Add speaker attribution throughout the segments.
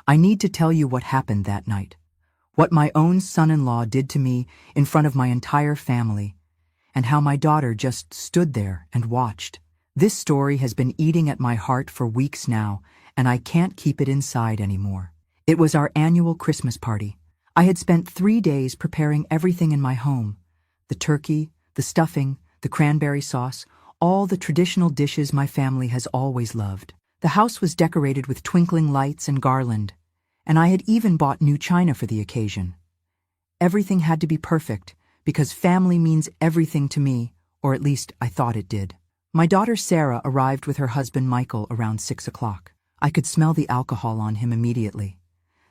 Speaker 1: I need to tell you what happened that night. What my own son-in-law did to me in front of my entire family, and how my daughter just stood there and watched. This story has been eating at my heart for weeks now, and I can't keep it inside anymore. It was our annual Christmas party. I had spent 3 days preparing everything in my home. The turkey, the stuffing, the cranberry sauce, all the traditional dishes my family has always loved. The house was decorated with twinkling lights and garland, and I had even bought new china for the occasion. Everything had to be perfect, because family means everything to me, or at least I thought it did. My daughter Sarah arrived with her husband Michael around 6 o'clock. I could smell the alcohol on him immediately.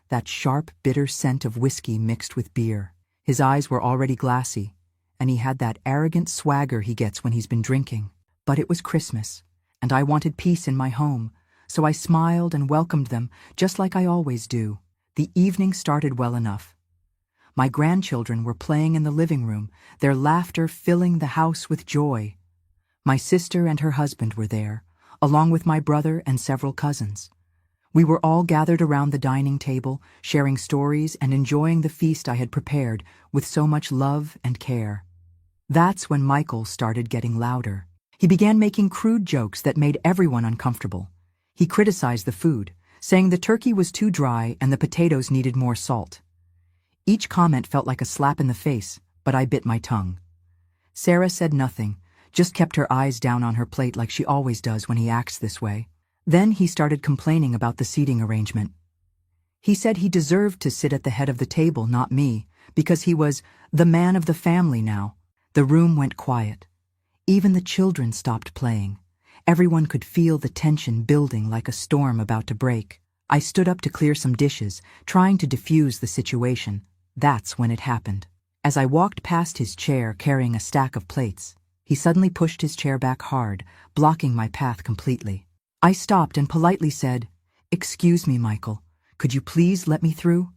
Speaker 1: That sharp, bitter scent of whiskey mixed with beer. His eyes were already glassy, and he had that arrogant swagger he gets when he's been drinking. But it was Christmas, and I wanted peace in my home, so I smiled and welcomed them, just like I always do. The evening started well enough. My grandchildren were playing in the living room, their laughter filling the house with joy. My sister and her husband were there, along with my brother and several cousins. We were all gathered around the dining table, sharing stories and enjoying the feast I had prepared with so much love and care. That's when Michael started getting louder. He began making crude jokes that made everyone uncomfortable. He criticized the food, saying the turkey was too dry and the potatoes needed more salt. Each comment felt like a slap in the face, but I bit my tongue. Sarah said nothing, just kept her eyes down on her plate like she always does when he acts this way. Then he started complaining about the seating arrangement. He said he deserved to sit at the head of the table, not me, because he was the man of the family now. The room went quiet. Even the children stopped playing. Everyone could feel the tension building like a storm about to break. I stood up to clear some dishes, trying to diffuse the situation. That's when it happened. As I walked past his chair carrying a stack of plates, he suddenly pushed his chair back hard, blocking my path completely. I stopped and politely said, "Excuse me, Michael, could you please let me through?"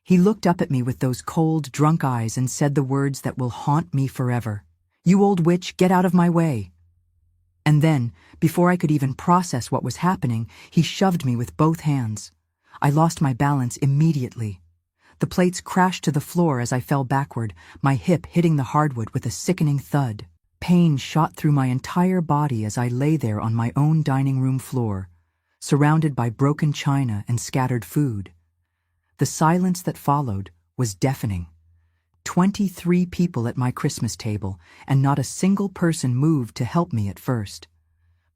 Speaker 1: He looked up at me with those cold, drunk eyes and said the words that will haunt me forever. "You old witch, get out of my way." And then, before I could even process what was happening, he shoved me with both hands. I lost my balance immediately. The plates crashed to the floor as I fell backward, my hip hitting the hardwood with a sickening thud. Pain shot through my entire body as I lay there on my own dining room floor, surrounded by broken china and scattered food. The silence that followed was deafening. 23 people at my Christmas table, and not a single person moved to help me at first.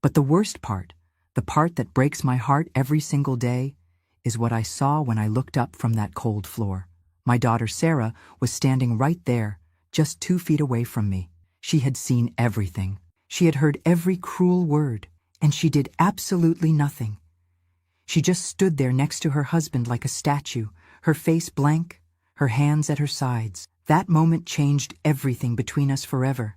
Speaker 1: But the worst part, the part that breaks my heart every single day, is what I saw when I looked up from that cold floor. My daughter Sarah was standing right there, just 2 feet away from me. She had seen everything. She had heard every cruel word, and she did absolutely nothing. She just stood there next to her husband like a statue, her face blank, her hands at her sides. That moment changed everything between us forever.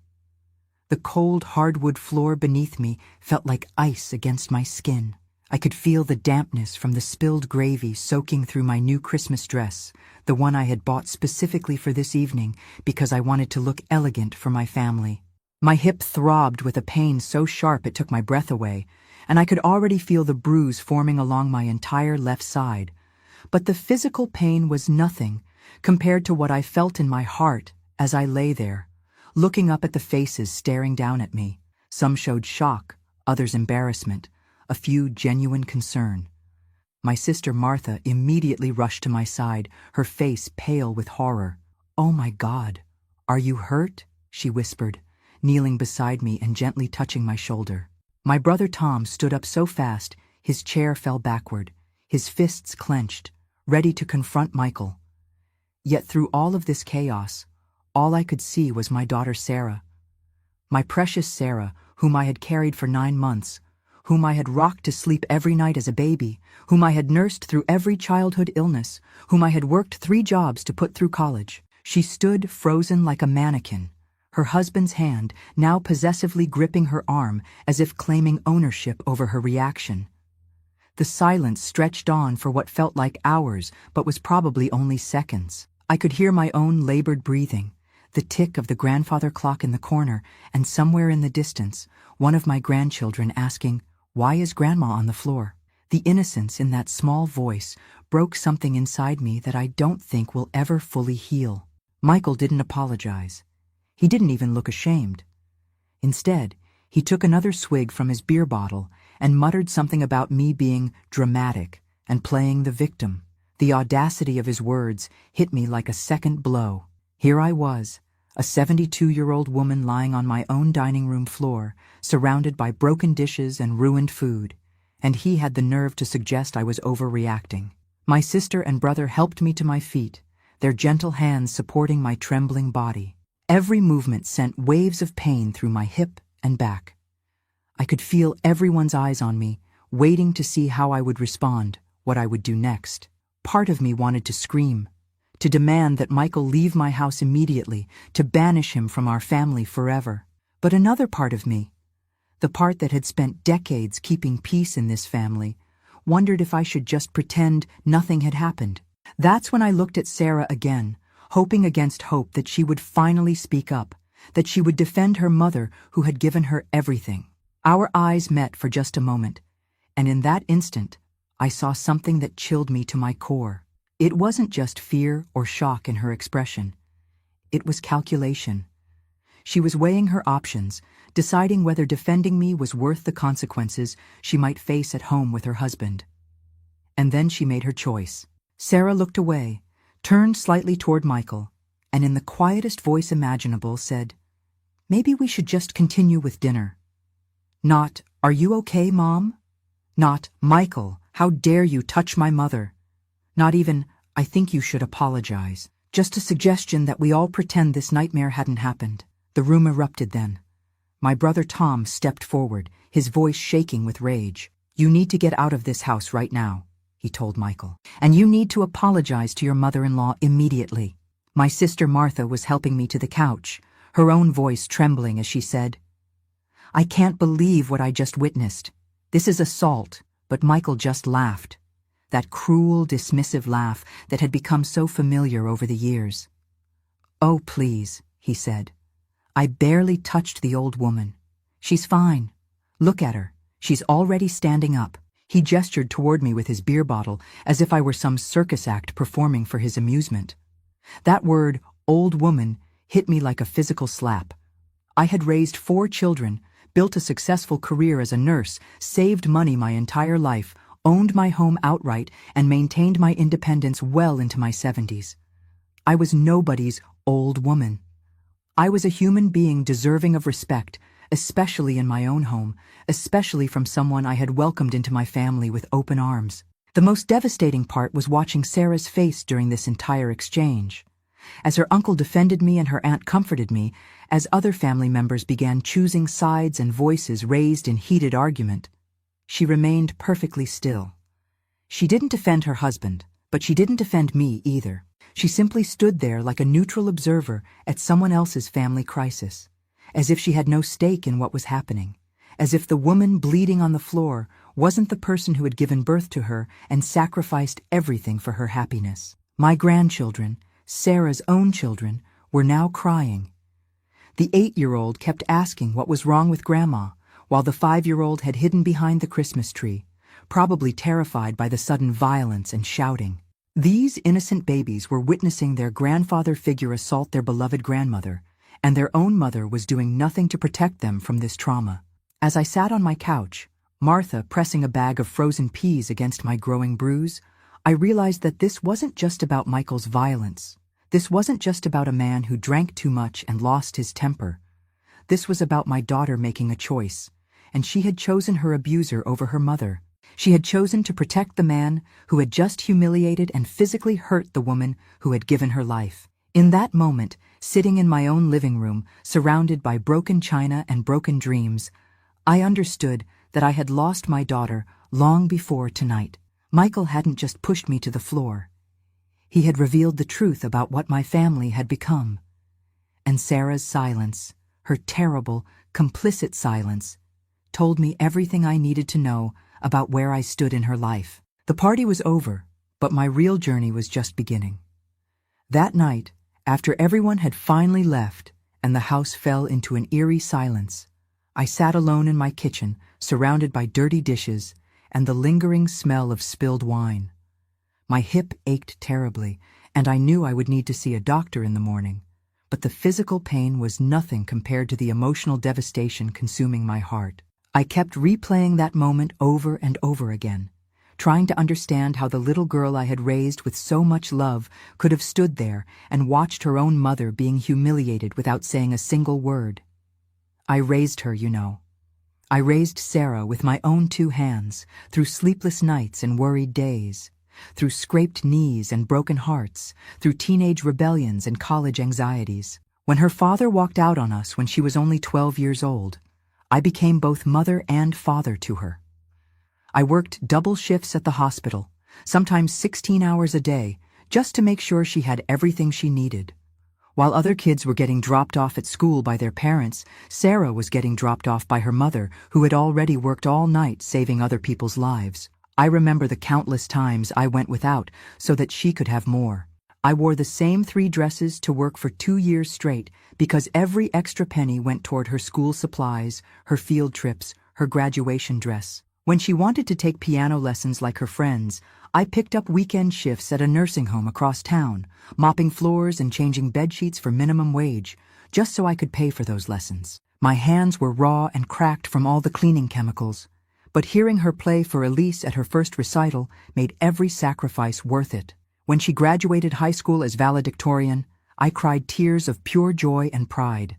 Speaker 1: The cold hardwood floor beneath me felt like ice against my skin. I could feel the dampness from the spilled gravy soaking through my new Christmas dress, the one I had bought specifically for this evening because I wanted to look elegant for my family. My hip throbbed with a pain so sharp it took my breath away, and I could already feel the bruise forming along my entire left side. But the physical pain was nothing compared to what I felt in my heart as I lay there, looking up at the faces staring down at me. Some showed shock, others embarrassment, a few genuine concern. My sister Martha immediately rushed to my side, her face pale with horror. "Oh my God, are you hurt?" she whispered, kneeling beside me and gently touching my shoulder. My brother Tom stood up so fast, his chair fell backward, his fists clenched, ready to confront Michael. Yet through all of this chaos, all I could see was my daughter Sarah. My precious Sarah, whom I had carried for 9 months, whom I had rocked to sleep every night as a baby, whom I had nursed through every childhood illness, whom I had worked 3 jobs to put through college. She stood frozen like a mannequin, her husband's hand now possessively gripping her arm as if claiming ownership over her reaction. The silence stretched on for what felt like hours, but was probably only seconds. I could hear my own labored breathing, the tick of the grandfather clock in the corner, and somewhere in the distance, one of my grandchildren asking, "Why is Grandma on the floor?" The innocence in that small voice broke something inside me that I don't think will ever fully heal. Michael didn't apologize. He didn't even look ashamed. Instead, he took another swig from his beer bottle and muttered something about me being dramatic and playing the victim. The audacity of his words hit me like a second blow. Here I was, a 72-year-old woman lying on my own dining room floor, surrounded by broken dishes and ruined food, and he had the nerve to suggest I was overreacting. My sister and brother helped me to my feet, their gentle hands supporting my trembling body. Every movement sent waves of pain through my hip and back. I could feel everyone's eyes on me, waiting to see how I would respond, what I would do next. Part of me wanted to scream, to demand that Michael leave my house immediately, to banish him from our family forever. But another part of me, the part that had spent decades keeping peace in this family, wondered if I should just pretend nothing had happened. That's when I looked at Sarah again, hoping against hope that she would finally speak up, that she would defend her mother who had given her everything. Our eyes met for just a moment, and in that instant, I saw something that chilled me to my core. It wasn't just fear or shock in her expression. It was calculation. She was weighing her options, deciding whether defending me was worth the consequences she might face at home with her husband. And then she made her choice. Sarah looked away, turned slightly toward Michael, and in the quietest voice imaginable said, "Maybe we should just continue with dinner." Not, "Are you okay, Mom?" Not, "Michael, how dare you touch my mother?" Not even, "I think you should apologize." Just a suggestion that we all pretend this nightmare hadn't happened. The room erupted then. My brother Tom stepped forward, his voice shaking with rage. "You need to get out of this house right now," he told Michael. "And you need to apologize to your mother-in-law immediately." My sister Martha was helping me to the couch, her own voice trembling as she said, "I can't believe what I just witnessed. This is assault." But Michael just laughed. That cruel, dismissive laugh that had become so familiar over the years. "Oh, please," he said. "I barely touched the old woman. She's fine. Look at her. She's already standing up." He gestured toward me with his beer bottle as if I were some circus act performing for his amusement. That word, old woman, hit me like a physical slap. I had raised 4 children, built a successful career as a nurse, saved money my entire life, owned my home outright, and maintained my independence well into my 70s. I was nobody's old woman. I was a human being deserving of respect, especially in my own home, especially from someone I had welcomed into my family with open arms. The most devastating part was watching Sarah's face during this entire exchange. As her uncle defended me and her aunt comforted me, as other family members began choosing sides and voices raised in heated argument, she remained perfectly still. She didn't defend her husband, but she didn't defend me either. She simply stood there like a neutral observer at someone else's family crisis, as if she had no stake in what was happening, as if the woman bleeding on the floor wasn't the person who had given birth to her and sacrificed everything for her happiness. My grandchildren, Sarah's own children, were now crying. The 8-year-old kept asking what was wrong with Grandma, while the 5-year-old had hidden behind the Christmas tree, probably terrified by the sudden violence and shouting. These innocent babies were witnessing their grandfather figure assault their beloved grandmother, and their own mother was doing nothing to protect them from this trauma. As I sat on my couch, Martha pressing a bag of frozen peas against my growing bruise, I realized that this wasn't just about Michael's violence. This wasn't just about a man who drank too much and lost his temper. This was about my daughter making a choice, and she had chosen her abuser over her mother. She had chosen to protect the man who had just humiliated and physically hurt the woman who had given her life. In that moment, sitting in my own living room, surrounded by broken china and broken dreams, I understood that I had lost my daughter long before tonight. Michael hadn't just pushed me to the floor. He had revealed the truth about what my family had become. And Sarah's silence, her terrible, complicit silence, told me everything I needed to know about where I stood in her life. The party was over, but my real journey was just beginning. That night, after everyone had finally left and the house fell into an eerie silence, I sat alone in my kitchen, surrounded by dirty dishes, and the lingering smell of spilled wine. My hip ached terribly, and I knew I would need to see a doctor in the morning. But the physical pain was nothing compared to the emotional devastation consuming my heart. I kept replaying that moment over and over again, trying to understand how the little girl I had raised with so much love could have stood there and watched her own mother being humiliated without saying a single word. I raised her, you know. I raised Sarah with my own 2 hands, through sleepless nights and worried days, through scraped knees and broken hearts, through teenage rebellions and college anxieties. When her father walked out on us when she was only 12 years old, I became both mother and father to her. I worked double shifts at the hospital, sometimes 16 hours a day, just to make sure she had everything she needed. While other kids were getting dropped off at school by their parents, Sarah was getting dropped off by her mother, who had already worked all night saving other people's lives. I remember the countless times I went without so that she could have more. I wore the same 3 dresses to work for 2 years straight because every extra penny went toward her school supplies, her field trips, her graduation dress. When she wanted to take piano lessons like her friends, I picked up weekend shifts at a nursing home across town, mopping floors and changing bedsheets for minimum wage, just so I could pay for those lessons. My hands were raw and cracked from all the cleaning chemicals, but hearing her play for Elise at her first recital made every sacrifice worth it. When she graduated high school as valedictorian, I cried tears of pure joy and pride.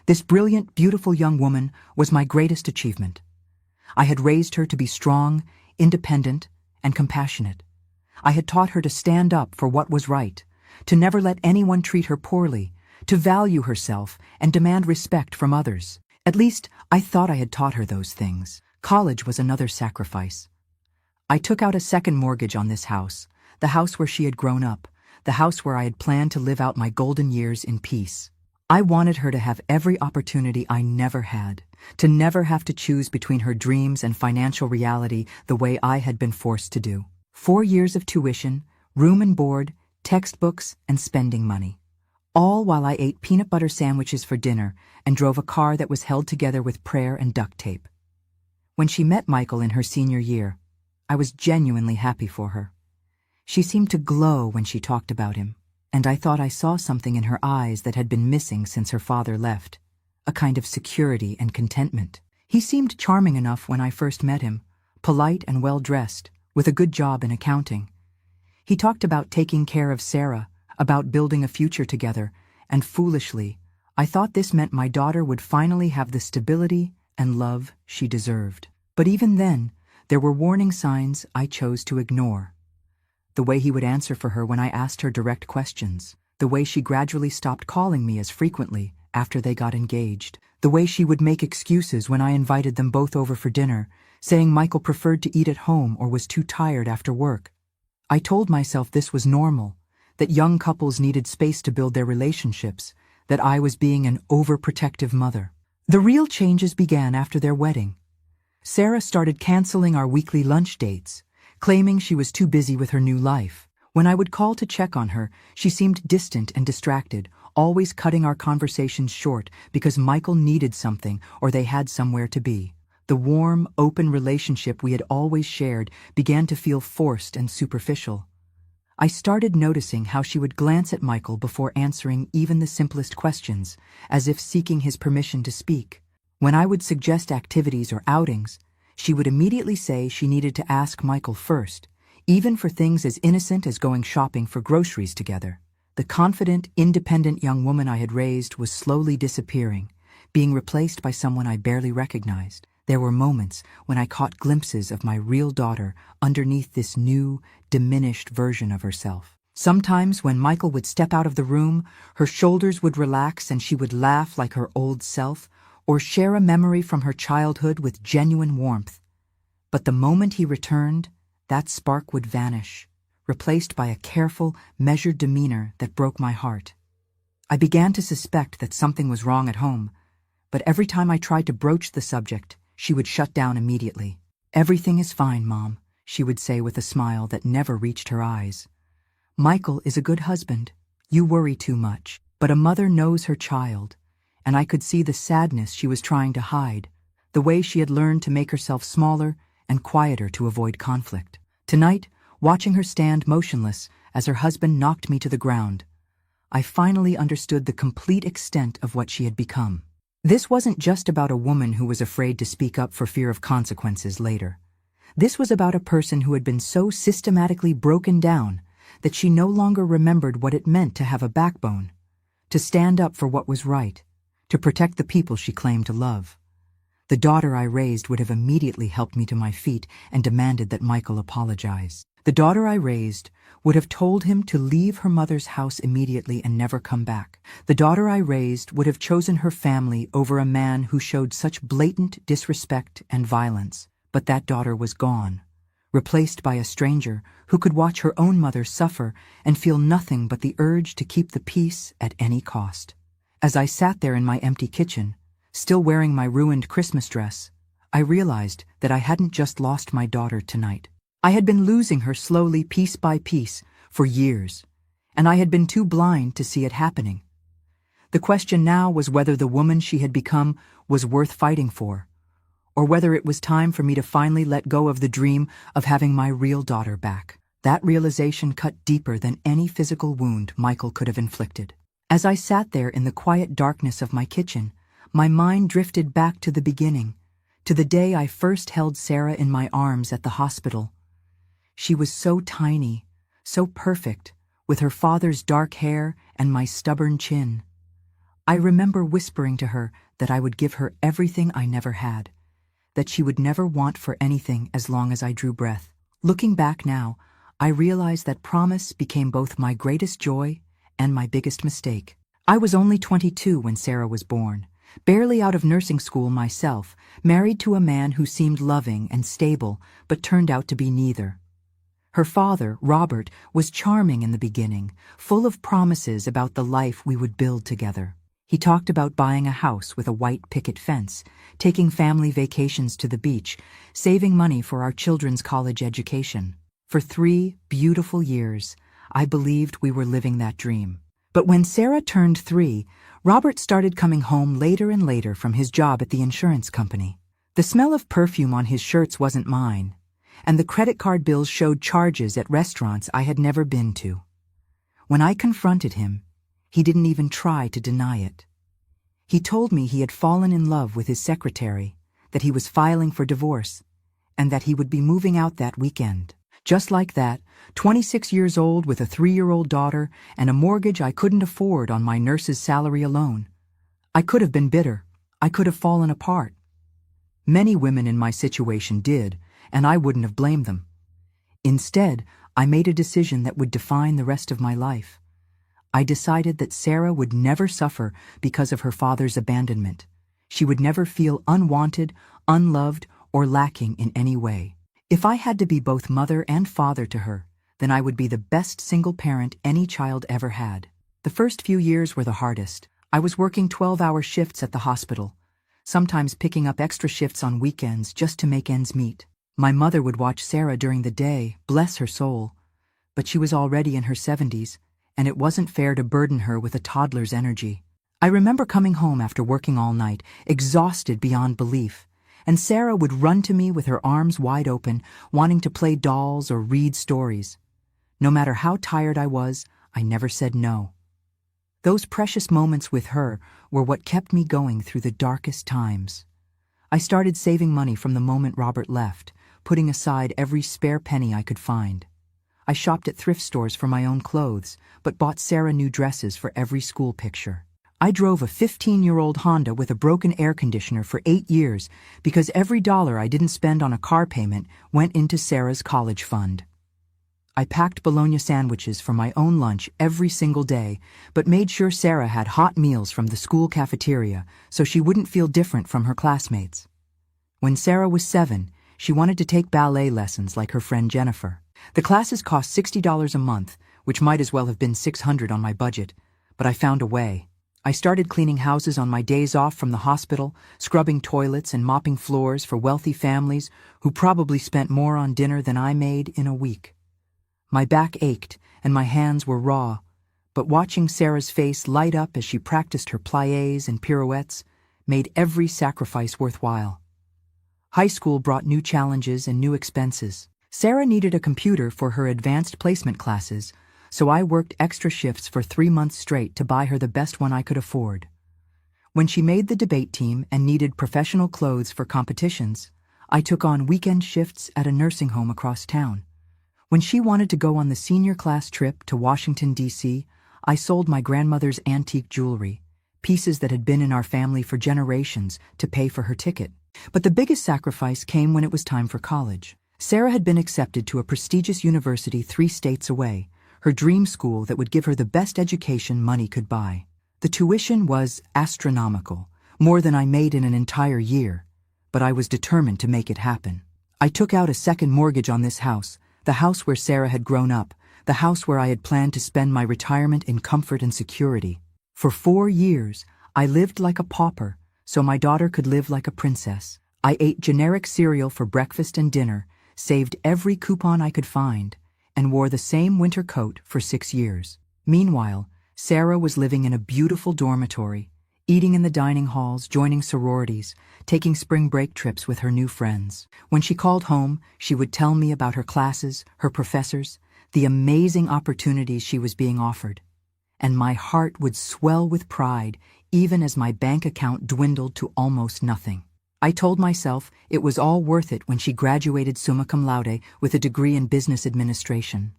Speaker 1: This brilliant, beautiful young woman was my greatest achievement. I had raised her to be strong, independent, and compassionate. I had taught her to stand up for what was right, to never let anyone treat her poorly, to value herself and demand respect from others. At least, I thought I had taught her those things. College was another sacrifice. I took out a second mortgage on this house, the house where she had grown up, the house where I had planned to live out my golden years in peace. I wanted her to have every opportunity I never had, to never have to choose between her dreams and financial reality the way I had been forced to do. 4 years of tuition, room and board, textbooks, and spending money. All while I ate peanut butter sandwiches for dinner and drove a car that was held together with prayer and duct tape. When she met Michael in her senior year, I was genuinely happy for her. She seemed to glow when she talked about him, and I thought I saw something in her eyes that had been missing since her father left, a kind of security and contentment. He seemed charming enough when I first met him, polite and well-dressed, with a good job in accounting. He talked about taking care of Sarah, about building a future together, and foolishly, I thought this meant my daughter would finally have the stability and love she deserved. But even then, there were warning signs I chose to ignore. The way he would answer for her when I asked her direct questions, the way she gradually stopped calling me as frequently after they got engaged, the way she would make excuses when I invited them both over for dinner, saying Michael preferred to eat at home or was too tired after work. I told myself this was normal, that young couples needed space to build their relationships, that I was being an overprotective mother. The real changes began after their wedding. Sarah started canceling our weekly lunch dates, claiming she was too busy with her new life. When I would call to check on her, she seemed distant and distracted, always cutting our conversations short because Michael needed something or they had somewhere to be. The warm, open relationship we had always shared began to feel forced and superficial. I started noticing how she would glance at Michael before answering even the simplest questions, as if seeking his permission to speak. When I would suggest activities or outings, she would immediately say she needed to ask Michael first, even for things as innocent as going shopping for groceries together. The confident, independent young woman I had raised was slowly disappearing, being replaced by someone I barely recognized. There were moments when I caught glimpses of my real daughter underneath this new, diminished version of herself. Sometimes when Michael would step out of the room, her shoulders would relax and she would laugh like her old self, or share a memory from her childhood with genuine warmth. But the moment he returned, that spark would vanish, replaced by a careful, measured demeanor that broke my heart. I began to suspect that something was wrong at home, but every time I tried to broach the subject, she would shut down immediately. "Everything is fine, Mom," she would say with a smile that never reached her eyes. "Michael is a good husband. You worry too much." But a mother knows her child, and I could see the sadness she was trying to hide, the way she had learned to make herself smaller and quieter to avoid conflict. Tonight, watching her stand motionless as her husband knocked me to the ground, I finally understood the complete extent of what she had become. This wasn't just about a woman who was afraid to speak up for fear of consequences later. This was about a person who had been so systematically broken down that she no longer remembered what it meant to have a backbone, to stand up for what was right, to protect the people she claimed to love. The daughter I raised would have immediately helped me to my feet and demanded that Michael apologize. The daughter I raised would have told him to leave her mother's house immediately and never come back. The daughter I raised would have chosen her family over a man who showed such blatant disrespect and violence. But that daughter was gone, replaced by a stranger who could watch her own mother suffer and feel nothing but the urge to keep the peace at any cost. As I sat there in my empty kitchen, still wearing my ruined Christmas dress, I realized that I hadn't just lost my daughter tonight. I had been losing her slowly, piece by piece, for years, and I had been too blind to see it happening. The question now was whether the woman she had become was worth fighting for, or whether it was time for me to finally let go of the dream of having my real daughter back. That realization cut deeper than any physical wound Michael could have inflicted. As I sat there in the quiet darkness of my kitchen, my mind drifted back to the beginning, to the day I first held Sarah in my arms at the hospital. She was so tiny, so perfect, with her father's dark hair and my stubborn chin. I remember whispering to her that I would give her everything I never had, that she would never want for anything as long as I drew breath. Looking back now, I realize that promise became both my greatest joy and my biggest mistake. I was only 22 when Sarah was born, barely out of nursing school myself, married to a man who seemed loving and stable but turned out to be neither. Her father, Robert, was charming in the beginning, full of promises about the life we would build together. He talked about buying a house with a white picket fence, taking family vacations to the beach, saving money for our children's college education. For 3 beautiful years, I believed we were living that dream. But when Sarah turned 3, Robert started coming home later and later from his job at the insurance company. The smell of perfume on his shirts wasn't mine, and the credit card bills showed charges at restaurants I had never been to. When I confronted him, he didn't even try to deny it. He told me he had fallen in love with his secretary, that he was filing for divorce, and that he would be moving out that weekend. Just like that, 26 years old with a 3-year-old daughter and a mortgage I couldn't afford on my nurse's salary alone. I could have been bitter. I could have fallen apart. Many women in my situation did, and I wouldn't have blamed them. Instead, I made a decision that would define the rest of my life. I decided that Sarah would never suffer because of her father's abandonment. She would never feel unwanted, unloved, or lacking in any way. If I had to be both mother and father to her, then I would be the best single parent any child ever had. The first few years were the hardest. I was working 12-hour shifts at the hospital, sometimes picking up extra shifts on weekends just to make ends meet. My mother would watch Sarah during the day, bless her soul, but she was already in her 70s, and it wasn't fair to burden her with a toddler's energy. I remember coming home after working all night, exhausted beyond belief, and Sarah would run to me with her arms wide open, wanting to play dolls or read stories. No matter how tired I was, I never said no. Those precious moments with her were what kept me going through the darkest times. I started saving money from the moment Robert left, putting aside every spare penny I could find. I shopped at thrift stores for my own clothes, but bought Sarah new dresses for every school picture. I drove a 15-year-old Honda with a broken air conditioner for 8 years because every dollar I didn't spend on a car payment went into Sarah's college fund. I packed bologna sandwiches for my own lunch every single day, but made sure Sarah had hot meals from the school cafeteria so she wouldn't feel different from her classmates. When Sarah was 7, she wanted to take ballet lessons like her friend Jennifer. The classes cost $60 a month, which might as well have been $600 on my budget, but I found a way. I started cleaning houses on my days off from the hospital, scrubbing toilets and mopping floors for wealthy families who probably spent more on dinner than I made in a week. My back ached and my hands were raw, but watching Sarah's face light up as she practiced her pliés and pirouettes made every sacrifice worthwhile. High school brought new challenges and new expenses. Sarah needed a computer for her advanced placement classes, so I worked extra shifts for 3 months straight to buy her the best one I could afford. When she made the debate team and needed professional clothes for competitions, I took on weekend shifts at a nursing home across town. When she wanted to go on the senior class trip to Washington, D.C., I sold my grandmother's antique jewelry, pieces that had been in our family for generations, to pay for her ticket. But the biggest sacrifice came when it was time for college. Sarah had been accepted to a prestigious university 3 states away, her dream school that would give her the best education money could buy. The tuition was astronomical, more than I made in an entire year, but I was determined to make it happen. I took out a second mortgage on this house, the house where Sarah had grown up, the house where I had planned to spend my retirement in comfort and security. For 4 years, I lived like a pauper, so my daughter could live like a princess. I ate generic cereal for breakfast and dinner, saved every coupon I could find, and wore the same winter coat for 6 years. Meanwhile, Sarah was living in a beautiful dormitory, eating in the dining halls, joining sororities, taking spring break trips with her new friends. When she called home, she would tell me about her classes, her professors, the amazing opportunities she was being offered. And my heart would swell with pride, even as my bank account dwindled to almost nothing. I told myself it was all worth it when she graduated summa cum laude with a degree in business administration.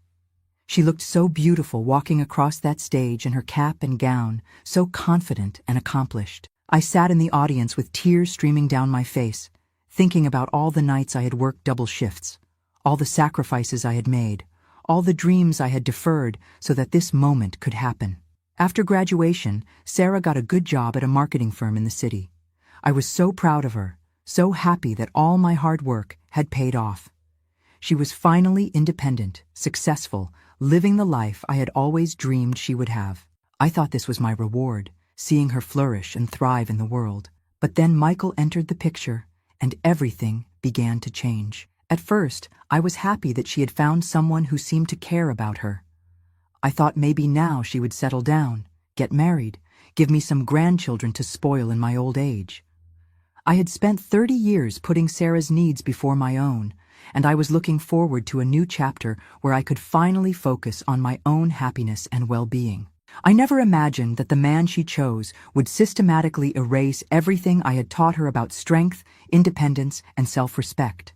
Speaker 1: She looked so beautiful walking across that stage in her cap and gown, so confident and accomplished. I sat in the audience with tears streaming down my face, thinking about all the nights I had worked double shifts, all the sacrifices I had made, all the dreams I had deferred so that this moment could happen. After graduation, Sarah got a good job at a marketing firm in the city. I was so proud of her, so happy that all my hard work had paid off. She was finally independent, successful, living the life I had always dreamed she would have. I thought this was my reward, seeing her flourish and thrive in the world. But then Michael entered the picture, and everything began to change. At first, I was happy that she had found someone who seemed to care about her. I thought maybe now she would settle down, get married, give me some grandchildren to spoil in my old age. I had spent 30 years putting Sarah's needs before my own, and I was looking forward to a new chapter where I could finally focus on my own happiness and well-being. I never imagined that the man she chose would systematically erase everything I had taught her about strength, independence, and self-respect.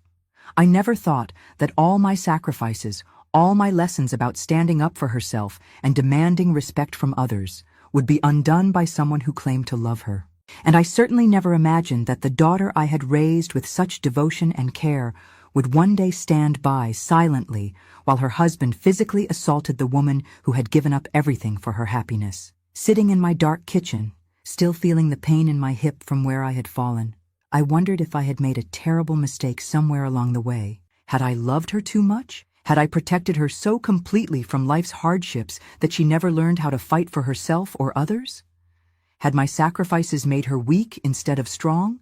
Speaker 1: I never thought that all my sacrifices, all my lessons about standing up for herself and demanding respect from others, would be undone by someone who claimed to love her. And I certainly never imagined that the daughter I had raised with such devotion and care would one day stand by silently while her husband physically assaulted the woman who had given up everything for her happiness. Sitting in my dark kitchen, still feeling the pain in my hip from where I had fallen, I wondered if I had made a terrible mistake somewhere along the way. Had I loved her too much? Had I protected her so completely from life's hardships that she never learned how to fight for herself or others? Had my sacrifices made her weak instead of strong?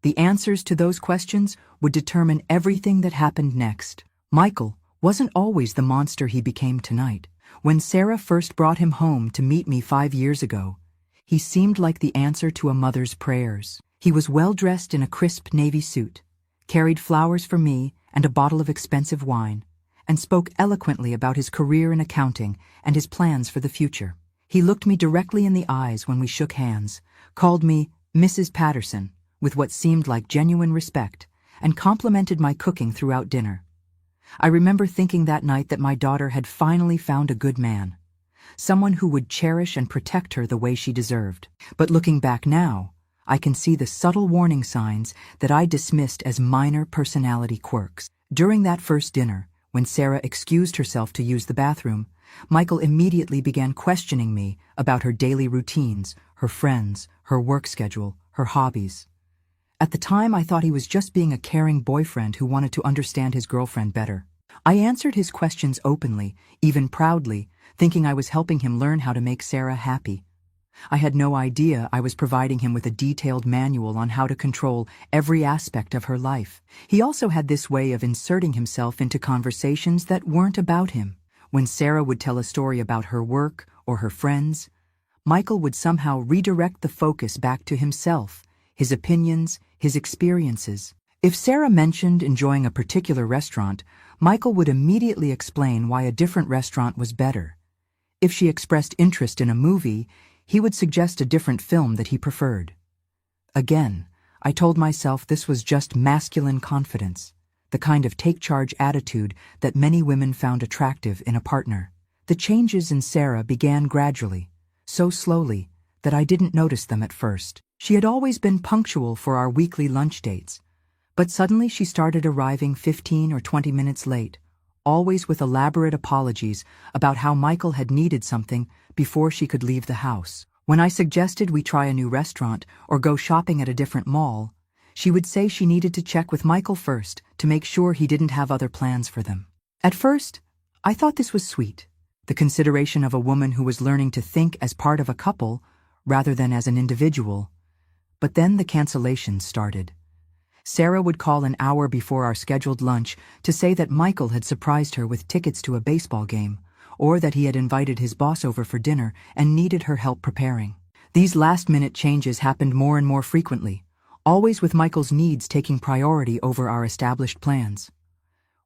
Speaker 1: The answers to those questions would determine everything that happened next. Michael wasn't always the monster he became tonight. When Sarah first brought him home to meet me 5 years ago, he seemed like the answer to a mother's prayers. He was well dressed in a crisp navy suit, carried flowers for me and a bottle of expensive wine, and spoke eloquently about his career in accounting and his plans for the future. He looked me directly in the eyes when we shook hands, called me Mrs. Patterson with what seemed like genuine respect, and complimented my cooking throughout dinner. I remember thinking that night that my daughter had finally found a good man, someone who would cherish and protect her the way she deserved. But looking back now, I can see the subtle warning signs that I dismissed as minor personality quirks. During that first dinner, when Sarah excused herself to use the bathroom, Michael immediately began questioning me about her daily routines, her friends, her work schedule, her hobbies. At the time, I thought he was just being a caring boyfriend who wanted to understand his girlfriend better. I answered his questions openly, even proudly, thinking I was helping him learn how to make Sarah happy. I had no idea I was providing him with a detailed manual on how to control every aspect of her life. He also had this way of inserting himself into conversations that weren't about him. When Sarah would tell a story about her work or her friends, Michael would somehow redirect the focus back to himself, his opinions, his experiences. If Sarah mentioned enjoying a particular restaurant, Michael would immediately explain why a different restaurant was better. If she expressed interest in a movie, he would suggest a different film that he preferred. Again, I told myself this was just masculine confidence, the kind of take-charge attitude that many women found attractive in a partner. The changes in Sarah began gradually, so slowly that I didn't notice them at first. She had always been punctual for our weekly lunch dates, but suddenly she started arriving 15 or 20 minutes late, always with elaborate apologies about how Michael had needed something before she could leave the house. When I suggested we try a new restaurant or go shopping at a different mall, she would say she needed to check with Michael first to make sure he didn't have other plans for them. At first, I thought this was sweet, the consideration of a woman who was learning to think as part of a couple rather than as an individual. But then the cancellations started. Sarah would call an hour before our scheduled lunch to say that Michael had surprised her with tickets to a baseball game, or that he had invited his boss over for dinner and needed her help preparing. These last-minute changes happened more and more frequently, always with Michael's needs taking priority over our established plans.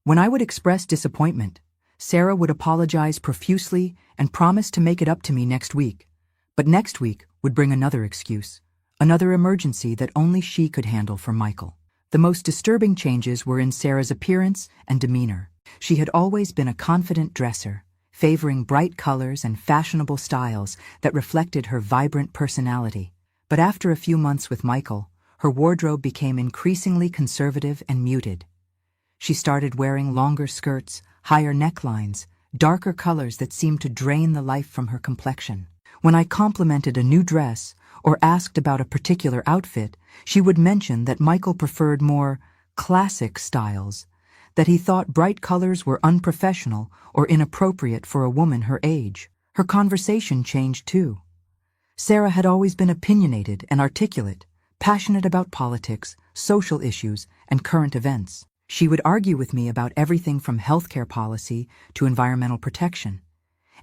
Speaker 1: When I would express disappointment, Sarah would apologize profusely and promise to make it up to me next week. But next week would bring another excuse, another emergency that only she could handle for Michael. The most disturbing changes were in Sarah's appearance and demeanor. She had always been a confident dresser, favoring bright colors and fashionable styles that reflected her vibrant personality. But after a few months with Michael, her wardrobe became increasingly conservative and muted. She started wearing longer skirts, higher necklines, darker colors that seemed to drain the life from her complexion. When I complimented a new dress or asked about a particular outfit, she would mention that Michael preferred more classic styles, that he thought bright colors were unprofessional or inappropriate for a woman her age. Her conversation changed too. Sarah had always been opinionated and articulate, passionate about politics, social issues, and current events. She would argue with me about everything from healthcare policy to environmental protection.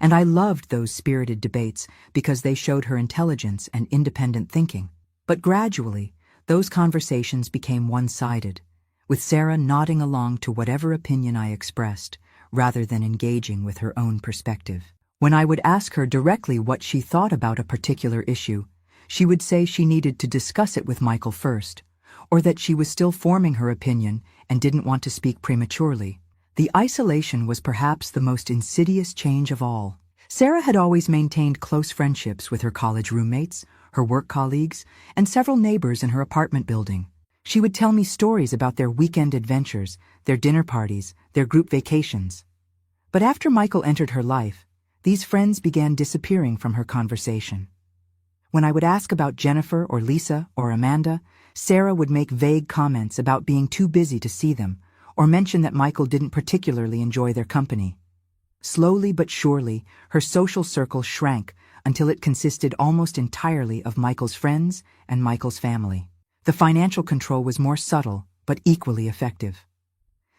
Speaker 1: And I loved those spirited debates because they showed her intelligence and independent thinking. But gradually, those conversations became one-sided, with Sarah nodding along to whatever opinion I expressed, rather than engaging with her own perspective. When I would ask her directly what she thought about a particular issue, she would say she needed to discuss it with Michael first, or that she was still forming her opinion and didn't want to speak prematurely. The isolation was perhaps the most insidious change of all. Sarah had always maintained close friendships with her college roommates, her work colleagues, and several neighbors in her apartment building. She would tell me stories about their weekend adventures, their dinner parties, their group vacations. But after Michael entered her life, these friends began disappearing from her conversation. When I would ask about Jennifer or Lisa or Amanda, Sarah would make vague comments about being too busy to see them, or mention that Michael didn't particularly enjoy their company. Slowly but surely, her social circle shrank until it consisted almost entirely of Michael's friends and Michael's family. The financial control was more subtle, but equally effective.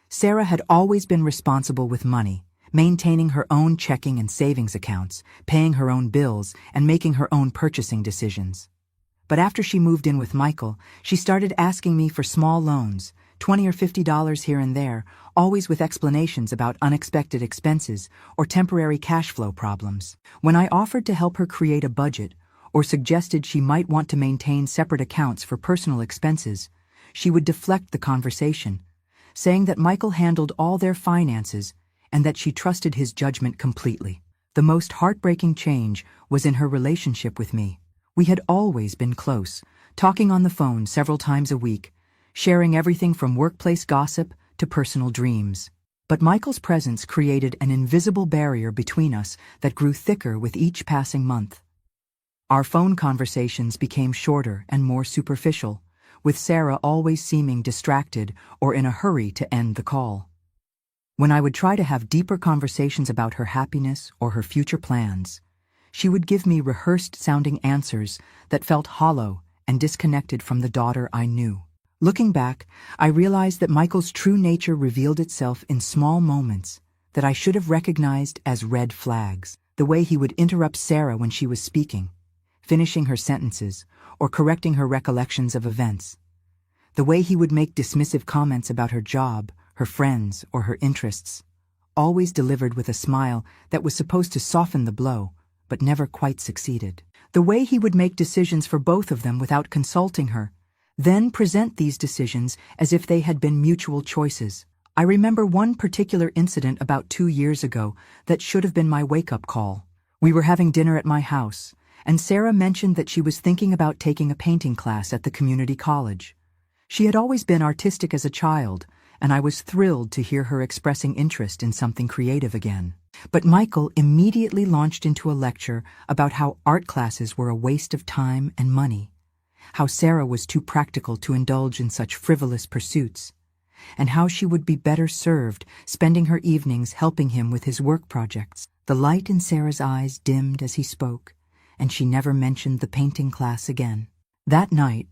Speaker 1: Sarah had always been responsible with money, maintaining her own checking and savings accounts, paying her own bills, and making her own purchasing decisions. But after she moved in with Michael, she started asking me for small loans, $20 or $50 here and there, always with explanations about unexpected expenses or temporary cash flow problems. When I offered to help her create a budget or suggested she might want to maintain separate accounts for personal expenses, she would deflect the conversation, saying that Michael handled all their finances and that she trusted his judgment completely. The most heartbreaking change was in her relationship with me. We had always been close, talking on the phone several times a week, sharing everything from workplace gossip to personal dreams. But Michael's presence created an invisible barrier between us that grew thicker with each passing month. Our phone conversations became shorter and more superficial, with Sarah always seeming distracted or in a hurry to end the call. When I would try to have deeper conversations about her happiness or her future plans, she would give me rehearsed-sounding answers that felt hollow and disconnected from the daughter I knew. Looking back, I realized that Michael's true nature revealed itself in small moments that I should have recognized as red flags. The way he would interrupt Sarah when she was speaking, finishing her sentences, or correcting her recollections of events. The way he would make dismissive comments about her job, her friends, or her interests, always delivered with a smile that was supposed to soften the blow, but never quite succeeded. The way he would make decisions for both of them without consulting her, then present these decisions as if they had been mutual choices. I remember one particular incident about 2 years ago that should have been my wake-up call. We were having dinner at my house, and Sarah mentioned that she was thinking about taking a painting class at the community college. She had always been artistic as a child, and I was thrilled to hear her expressing interest in something creative again. But Michael immediately launched into a lecture about how art classes were a waste of time and money, how Sarah was too practical to indulge in such frivolous pursuits, and how she would be better served spending her evenings helping him with his work projects. The light in Sarah's eyes dimmed as he spoke, and she never mentioned the painting class again. That night,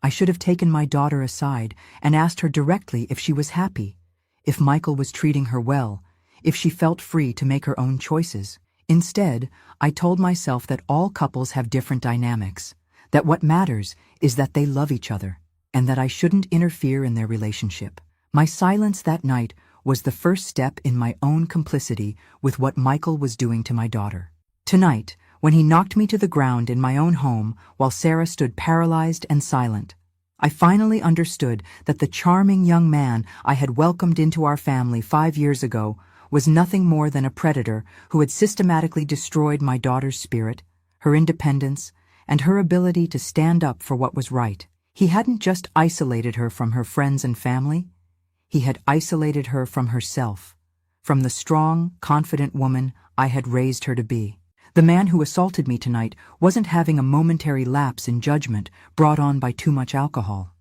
Speaker 1: I should have taken my daughter aside and asked her directly if she was happy, if Michael was treating her well, if she felt free to make her own choices. Instead, I told myself that all couples have different dynamics, that what matters is that they love each other, and that I shouldn't interfere in their relationship. My silence that night was the first step in my own complicity with what Michael was doing to my daughter. Tonight, when he knocked me to the ground in my own home while Sarah stood paralyzed and silent, I finally understood that the charming young man I had welcomed into our family 5 years ago was nothing more than a predator who had systematically destroyed my daughter's spirit, her independence, and her ability to stand up for what was right. He hadn't just isolated her from her friends and family, he had isolated her from herself, from the strong, confident woman I had raised her to be. The man who assaulted me tonight wasn't having a momentary lapse in judgment brought on by too much alcohol.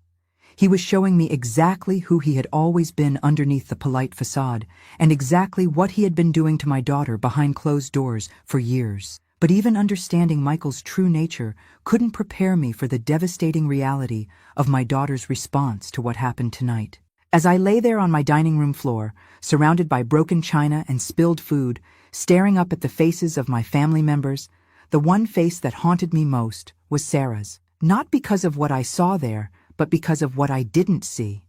Speaker 1: He was showing me exactly who he had always been underneath the polite facade, and exactly what he had been doing to my daughter behind closed doors for years. But even understanding Michael's true nature couldn't prepare me for the devastating reality of my daughter's response to what happened tonight. As I lay there on my dining room floor, surrounded by broken china and spilled food, staring up at the faces of my family members, the one face that haunted me most was Sarah's. Not because of what I saw there, but because of what I didn't see.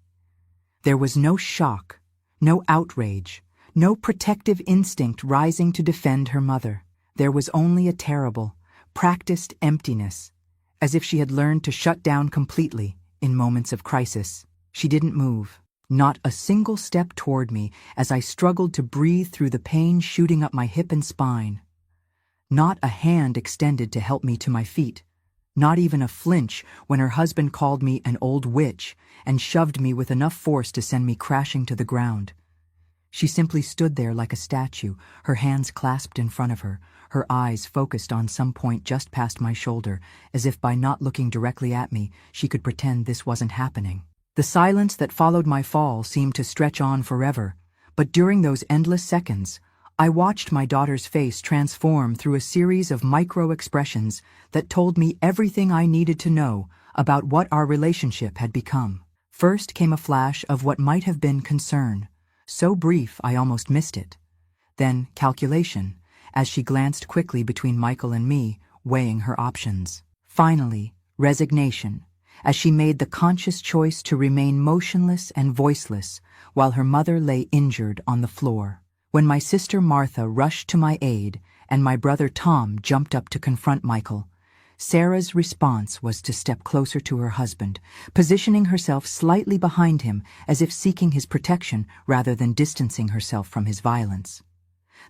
Speaker 1: There was no shock, no outrage, no protective instinct rising to defend her mother. There was only a terrible, practiced emptiness, as if she had learned to shut down completely in moments of crisis. She didn't move, not a single step toward me as I struggled to breathe through the pain shooting up my hip and spine. Not a hand extended to help me to my feet. Not even a flinch when her husband called me an old witch and shoved me with enough force to send me crashing to the ground. She simply stood there like a statue, her hands clasped in front of her, her eyes focused on some point just past my shoulder, as if by not looking directly at me, she could pretend this wasn't happening. The silence that followed my fall seemed to stretch on forever, but during those endless seconds, I watched my daughter's face transform through a series of micro-expressions that told me everything I needed to know about what our relationship had become. First came a flash of what might have been concern, so brief I almost missed it. Then calculation, as she glanced quickly between Michael and me, weighing her options. Finally, resignation, as she made the conscious choice to remain motionless and voiceless while her mother lay injured on the floor. When my sister Martha rushed to my aid and my brother Tom jumped up to confront Michael, Sarah's response was to step closer to her husband, positioning herself slightly behind him as if seeking his protection rather than distancing herself from his violence.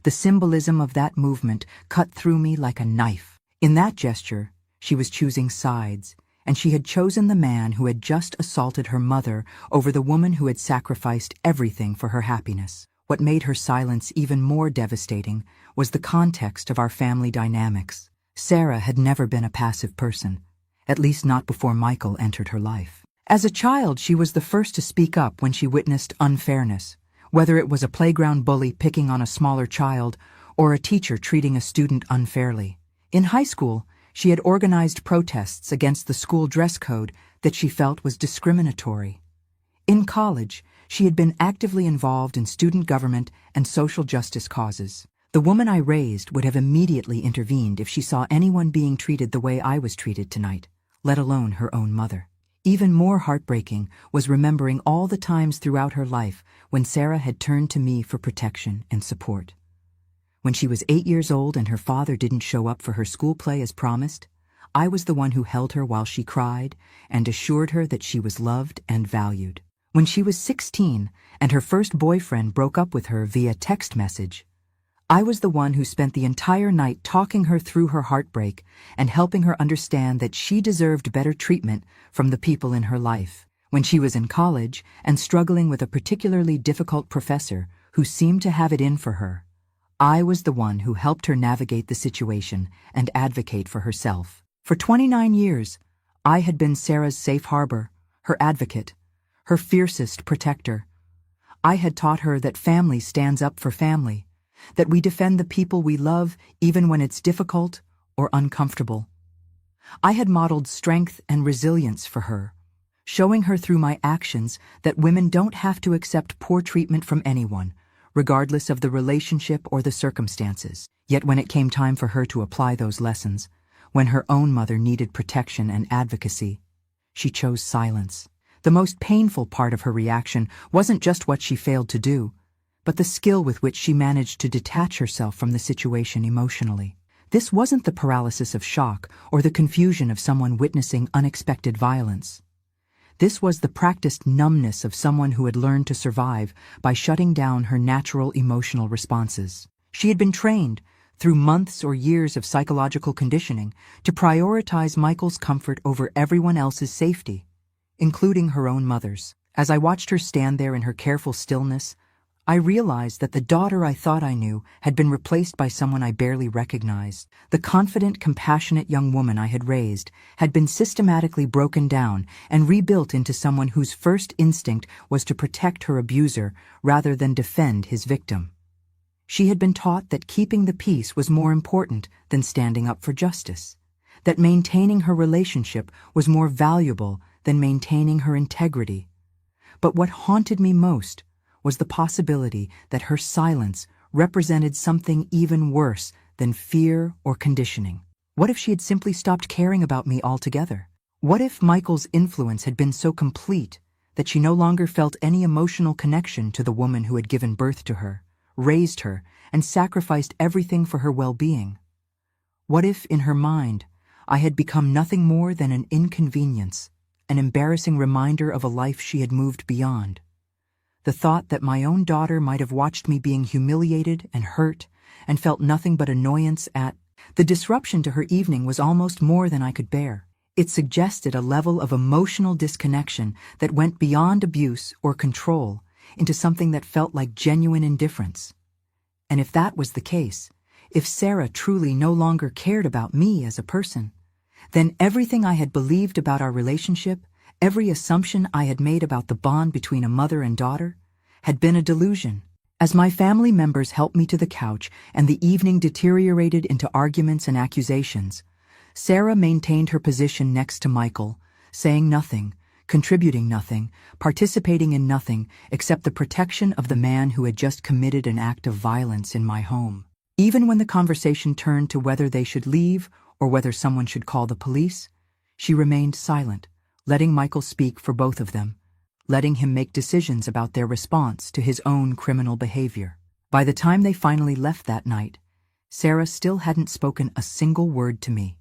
Speaker 1: The symbolism of that movement cut through me like a knife. In that gesture, she was choosing sides, and she had chosen the man who had just assaulted her mother over the woman who had sacrificed everything for her happiness. What made her silence even more devastating was the context of our family dynamics. Sarah had never been a passive person, at least not before Michael entered her life. As a child, she was the first to speak up when she witnessed unfairness, whether it was a playground bully picking on a smaller child or a teacher treating a student unfairly. In high school, she had organized protests against the school dress code that she felt was discriminatory. In college, she had been actively involved in student government and social justice causes. The woman I raised would have immediately intervened if she saw anyone being treated the way I was treated tonight, let alone her own mother. Even more heartbreaking was remembering all the times throughout her life when Sarah had turned to me for protection and support. When she was 8 years old and her father didn't show up for her school play as promised, I was the one who held her while she cried and assured her that she was loved and valued. When she was 16 and her first boyfriend broke up with her via text message, I was the one who spent the entire night talking her through her heartbreak and helping her understand that she deserved better treatment from the people in her life. When she was in college and struggling with a particularly difficult professor who seemed to have it in for her, I was the one who helped her navigate the situation and advocate for herself. For 29 years, I had been Sarah's safe harbor, her advocate, her fiercest protector. I had taught her that family stands up for family, that we defend the people we love even when it's difficult or uncomfortable. I had modeled strength and resilience for her, showing her through my actions that women don't have to accept poor treatment from anyone, regardless of the relationship or the circumstances. Yet when it came time for her to apply those lessons, when her own mother needed protection and advocacy, she chose silence. The most painful part of her reaction wasn't just what she failed to do, but the skill with which she managed to detach herself from the situation emotionally. This wasn't the paralysis of shock or the confusion of someone witnessing unexpected violence. This was the practiced numbness of someone who had learned to survive by shutting down her natural emotional responses. She had been trained, through months or years of psychological conditioning, to prioritize Michael's comfort over everyone else's safety, including her own mother's. As I watched her stand there in her careful stillness, I realized that the daughter I thought I knew had been replaced by someone I barely recognized. The confident, compassionate young woman I had raised had been systematically broken down and rebuilt into someone whose first instinct was to protect her abuser rather than defend his victim. She had been taught that keeping the peace was more important than standing up for justice, that maintaining her relationship was more valuable than maintaining her integrity. But what haunted me most was the possibility that her silence represented something even worse than fear or conditioning. What if she had simply stopped caring about me altogether? What if Michael's influence had been so complete that she no longer felt any emotional connection to the woman who had given birth to her, raised her, and sacrificed everything for her well-being? What if, in her mind, I had become nothing more than an inconvenience, an embarrassing reminder of a life she had moved beyond? The thought that my own daughter might have watched me being humiliated and hurt and felt nothing but annoyance at the disruption to her evening was almost more than I could bear. It suggested a level of emotional disconnection that went beyond abuse or control into something that felt like genuine indifference. And if that was the case, if Sarah truly no longer cared about me as a person, then everything I had believed about our relationship, every assumption I had made about the bond between a mother and daughter, had been a delusion. As my family members helped me to the couch and the evening deteriorated into arguments and accusations, Sarah maintained her position next to Michael, saying nothing, contributing nothing, participating in nothing except the protection of the man who had just committed an act of violence in my home. Even when the conversation turned to whether they should leave or whether someone should call the police, she remained silent, letting Michael speak for both of them, letting him make decisions about their response to his own criminal behavior. By the time they finally left that night, Sarah still hadn't spoken a single word to me.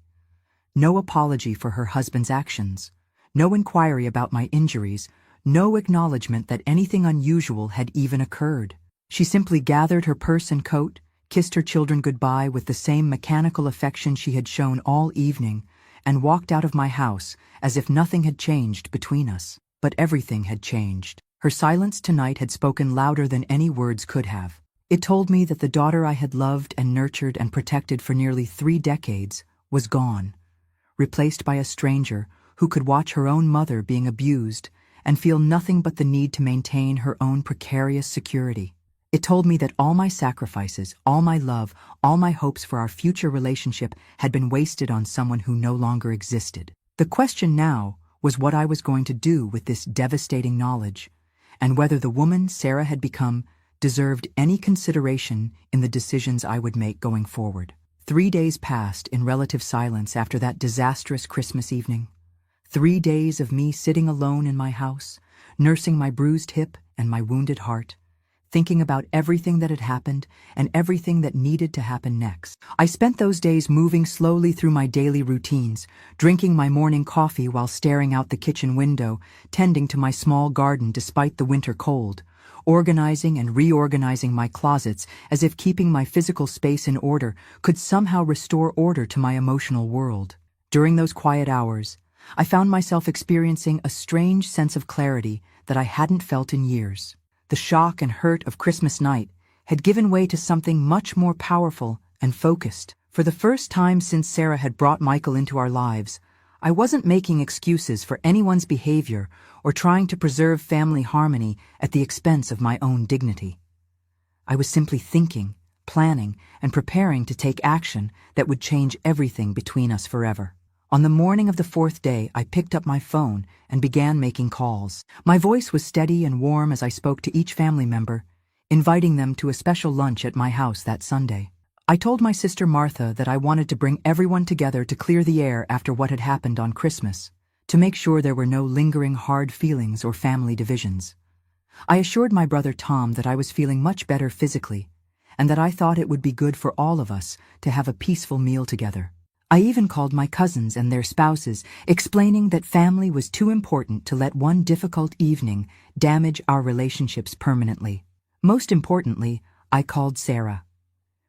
Speaker 1: No apology for her husband's actions, no inquiry about my injuries, no acknowledgement that anything unusual had even occurred. She simply gathered her purse and coat, kissed her children goodbye with the same mechanical affection she had shown all evening, and walked out of my house as if nothing had changed between us. But everything had changed. Her silence tonight had spoken louder than any words could have. It told me that the daughter I had loved and nurtured and protected for nearly 3 decades was gone, replaced by a stranger who could watch her own mother being abused and feel nothing but the need to maintain her own precarious security. It told me that all my sacrifices, all my love, all my hopes for our future relationship had been wasted on someone who no longer existed. The question now was what I was going to do with this devastating knowledge, and whether the woman Sarah had become deserved any consideration in the decisions I would make going forward. 3 days passed in relative silence after that disastrous Christmas evening. 3 days of me sitting alone in my house, nursing my bruised hip and my wounded heart, thinking about everything that had happened and everything that needed to happen next. I spent those days moving slowly through my daily routines, drinking my morning coffee while staring out the kitchen window, tending to my small garden despite the winter cold, organizing and reorganizing my closets as if keeping my physical space in order could somehow restore order to my emotional world. During those quiet hours, I found myself experiencing a strange sense of clarity that I hadn't felt in years. The shock and hurt of Christmas night had given way to something much more powerful and focused. For the first time since Sarah had brought Michael into our lives, I wasn't making excuses for anyone's behavior or trying to preserve family harmony at the expense of my own dignity. I was simply thinking, planning, and preparing to take action that would change everything between us forever. On the morning of the 4th day, I picked up my phone and began making calls. My voice was steady and warm as I spoke to each family member, inviting them to a special lunch at my house that Sunday. I told my sister Martha that I wanted to bring everyone together to clear the air after what had happened on Christmas, to make sure there were no lingering hard feelings or family divisions. I assured my brother Tom that I was feeling much better physically, and that I thought it would be good for all of us to have a peaceful meal together. I even called my cousins and their spouses, explaining that family was too important to let one difficult evening damage our relationships permanently. Most importantly, I called Sarah.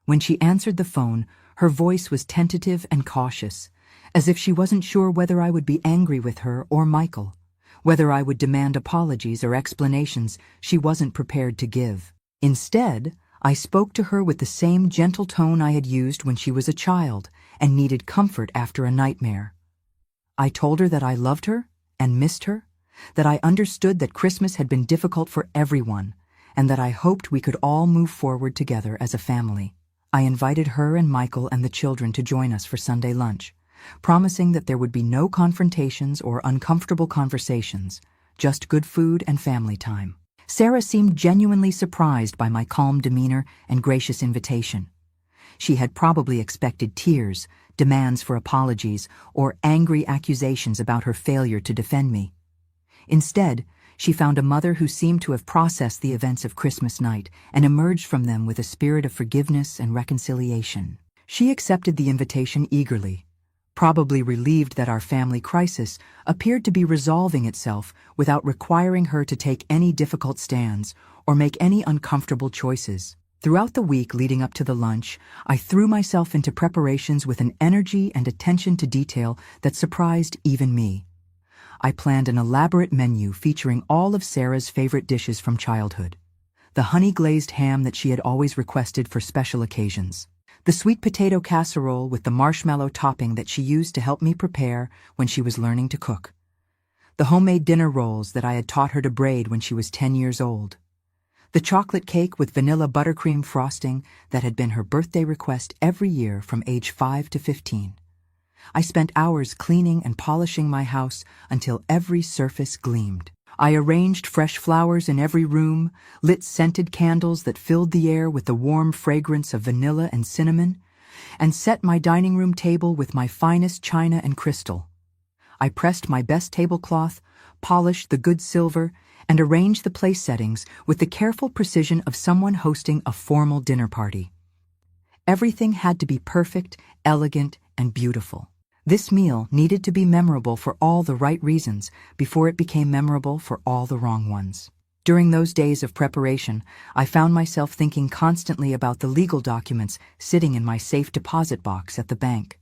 Speaker 1: When she answered the phone, her voice was tentative and cautious, as if she wasn't sure whether I would be angry with her or Michael, whether I would demand apologies or explanations she wasn't prepared to give. Instead, I spoke to her with the same gentle tone I had used when she was a child and needed comfort after a nightmare. I told her that I loved her and missed her, that I understood that Christmas had been difficult for everyone, and that I hoped we could all move forward together as a family. I invited her and Michael and the children to join us for Sunday lunch, promising that there would be no confrontations or uncomfortable conversations, just good food and family time. Sarah seemed genuinely surprised by my calm demeanor and gracious invitation. She had probably expected tears, demands for apologies, or angry accusations about her failure to defend me. Instead, she found a mother who seemed to have processed the events of Christmas night and emerged from them with a spirit of forgiveness and reconciliation. She accepted the invitation eagerly, probably relieved that our family crisis appeared to be resolving itself without requiring her to take any difficult stands or make any uncomfortable choices. Throughout the week leading up to the lunch, I threw myself into preparations with an energy and attention to detail that surprised even me. I planned an elaborate menu featuring all of Sarah's favorite dishes from childhood. The honey-glazed ham that she had always requested for special occasions. The sweet potato casserole with the marshmallow topping that she used to help me prepare when she was learning to cook. The homemade dinner rolls that I had taught her to braid when she was 10 years old. The chocolate cake with vanilla buttercream frosting that had been her birthday request every year from age 5 to 15. I spent hours cleaning and polishing my house until every surface gleamed. I arranged fresh flowers in every room, lit scented candles that filled the air with the warm fragrance of vanilla and cinnamon, and set my dining room table with my finest china and crystal. I pressed my best tablecloth, polished the good silver, and arranged the place settings with the careful precision of someone hosting a formal dinner party. Everything had to be perfect, elegant, and beautiful. This meal needed to be memorable for all the right reasons before it became memorable for all the wrong ones. During those days of preparation, I found myself thinking constantly about the legal documents sitting in my safe deposit box at the bank.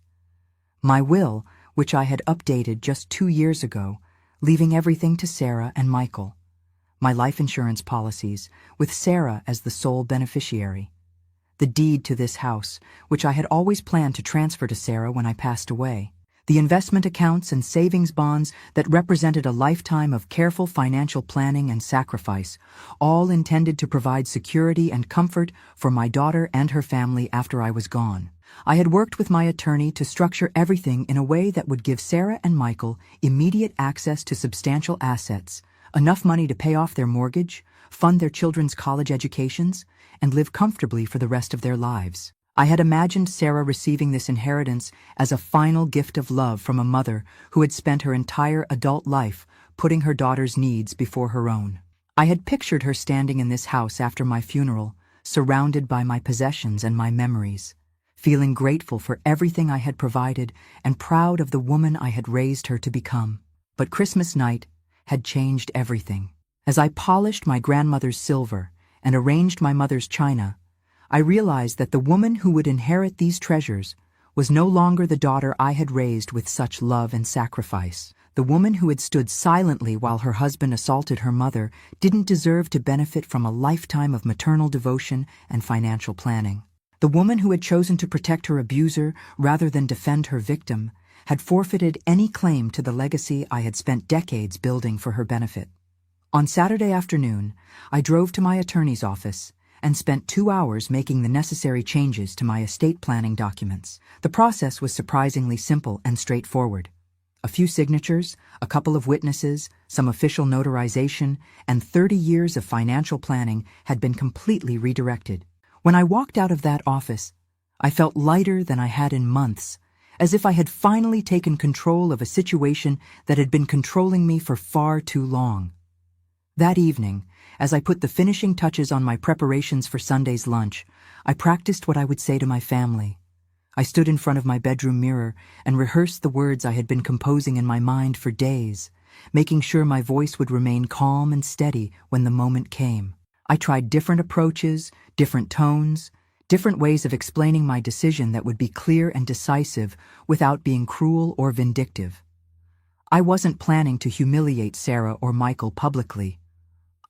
Speaker 1: My will, which I had updated just 2 years ago, leaving everything to Sarah and Michael. My life insurance policies, with Sarah as the sole beneficiary. The deed to this house, which I had always planned to transfer to Sarah when I passed away. The investment accounts and savings bonds that represented a lifetime of careful financial planning and sacrifice, all intended to provide security and comfort for my daughter and her family after I was gone. I had worked with my attorney to structure everything in a way that would give Sarah and Michael immediate access to substantial assets, enough money to pay off their mortgage, fund their children's college educations, and live comfortably for the rest of their lives. I had imagined Sarah receiving this inheritance as a final gift of love from a mother who had spent her entire adult life putting her daughter's needs before her own. I had pictured her standing in this house after my funeral, surrounded by my possessions and my memories, feeling grateful for everything I had provided and proud of the woman I had raised her to become. But Christmas night had changed everything. As I polished my grandmother's silver and arranged my mother's china, I realized that the woman who would inherit these treasures was no longer the daughter I had raised with such love and sacrifice. The woman who had stood silently while her husband assaulted her mother didn't deserve to benefit from a lifetime of maternal devotion and financial planning. The woman who had chosen to protect her abuser rather than defend her victim had forfeited any claim to the legacy I had spent decades building for her benefit. On Saturday afternoon, I drove to my attorney's office and spent 2 hours making the necessary changes to my estate planning documents. The process was surprisingly simple and straightforward. A few signatures, a couple of witnesses, some official notarization, and 30 years of financial planning had been completely redirected. When I walked out of that office, I felt lighter than I had in months, as if I had finally taken control of a situation that had been controlling me for far too long. That evening, as I put the finishing touches on my preparations for Sunday's lunch, I practiced what I would say to my family. I stood in front of my bedroom mirror and rehearsed the words I had been composing in my mind for days, making sure my voice would remain calm and steady when the moment came. I tried different approaches, different tones, different ways of explaining my decision that would be clear and decisive without being cruel or vindictive. I wasn't planning to humiliate Sarah or Michael publicly.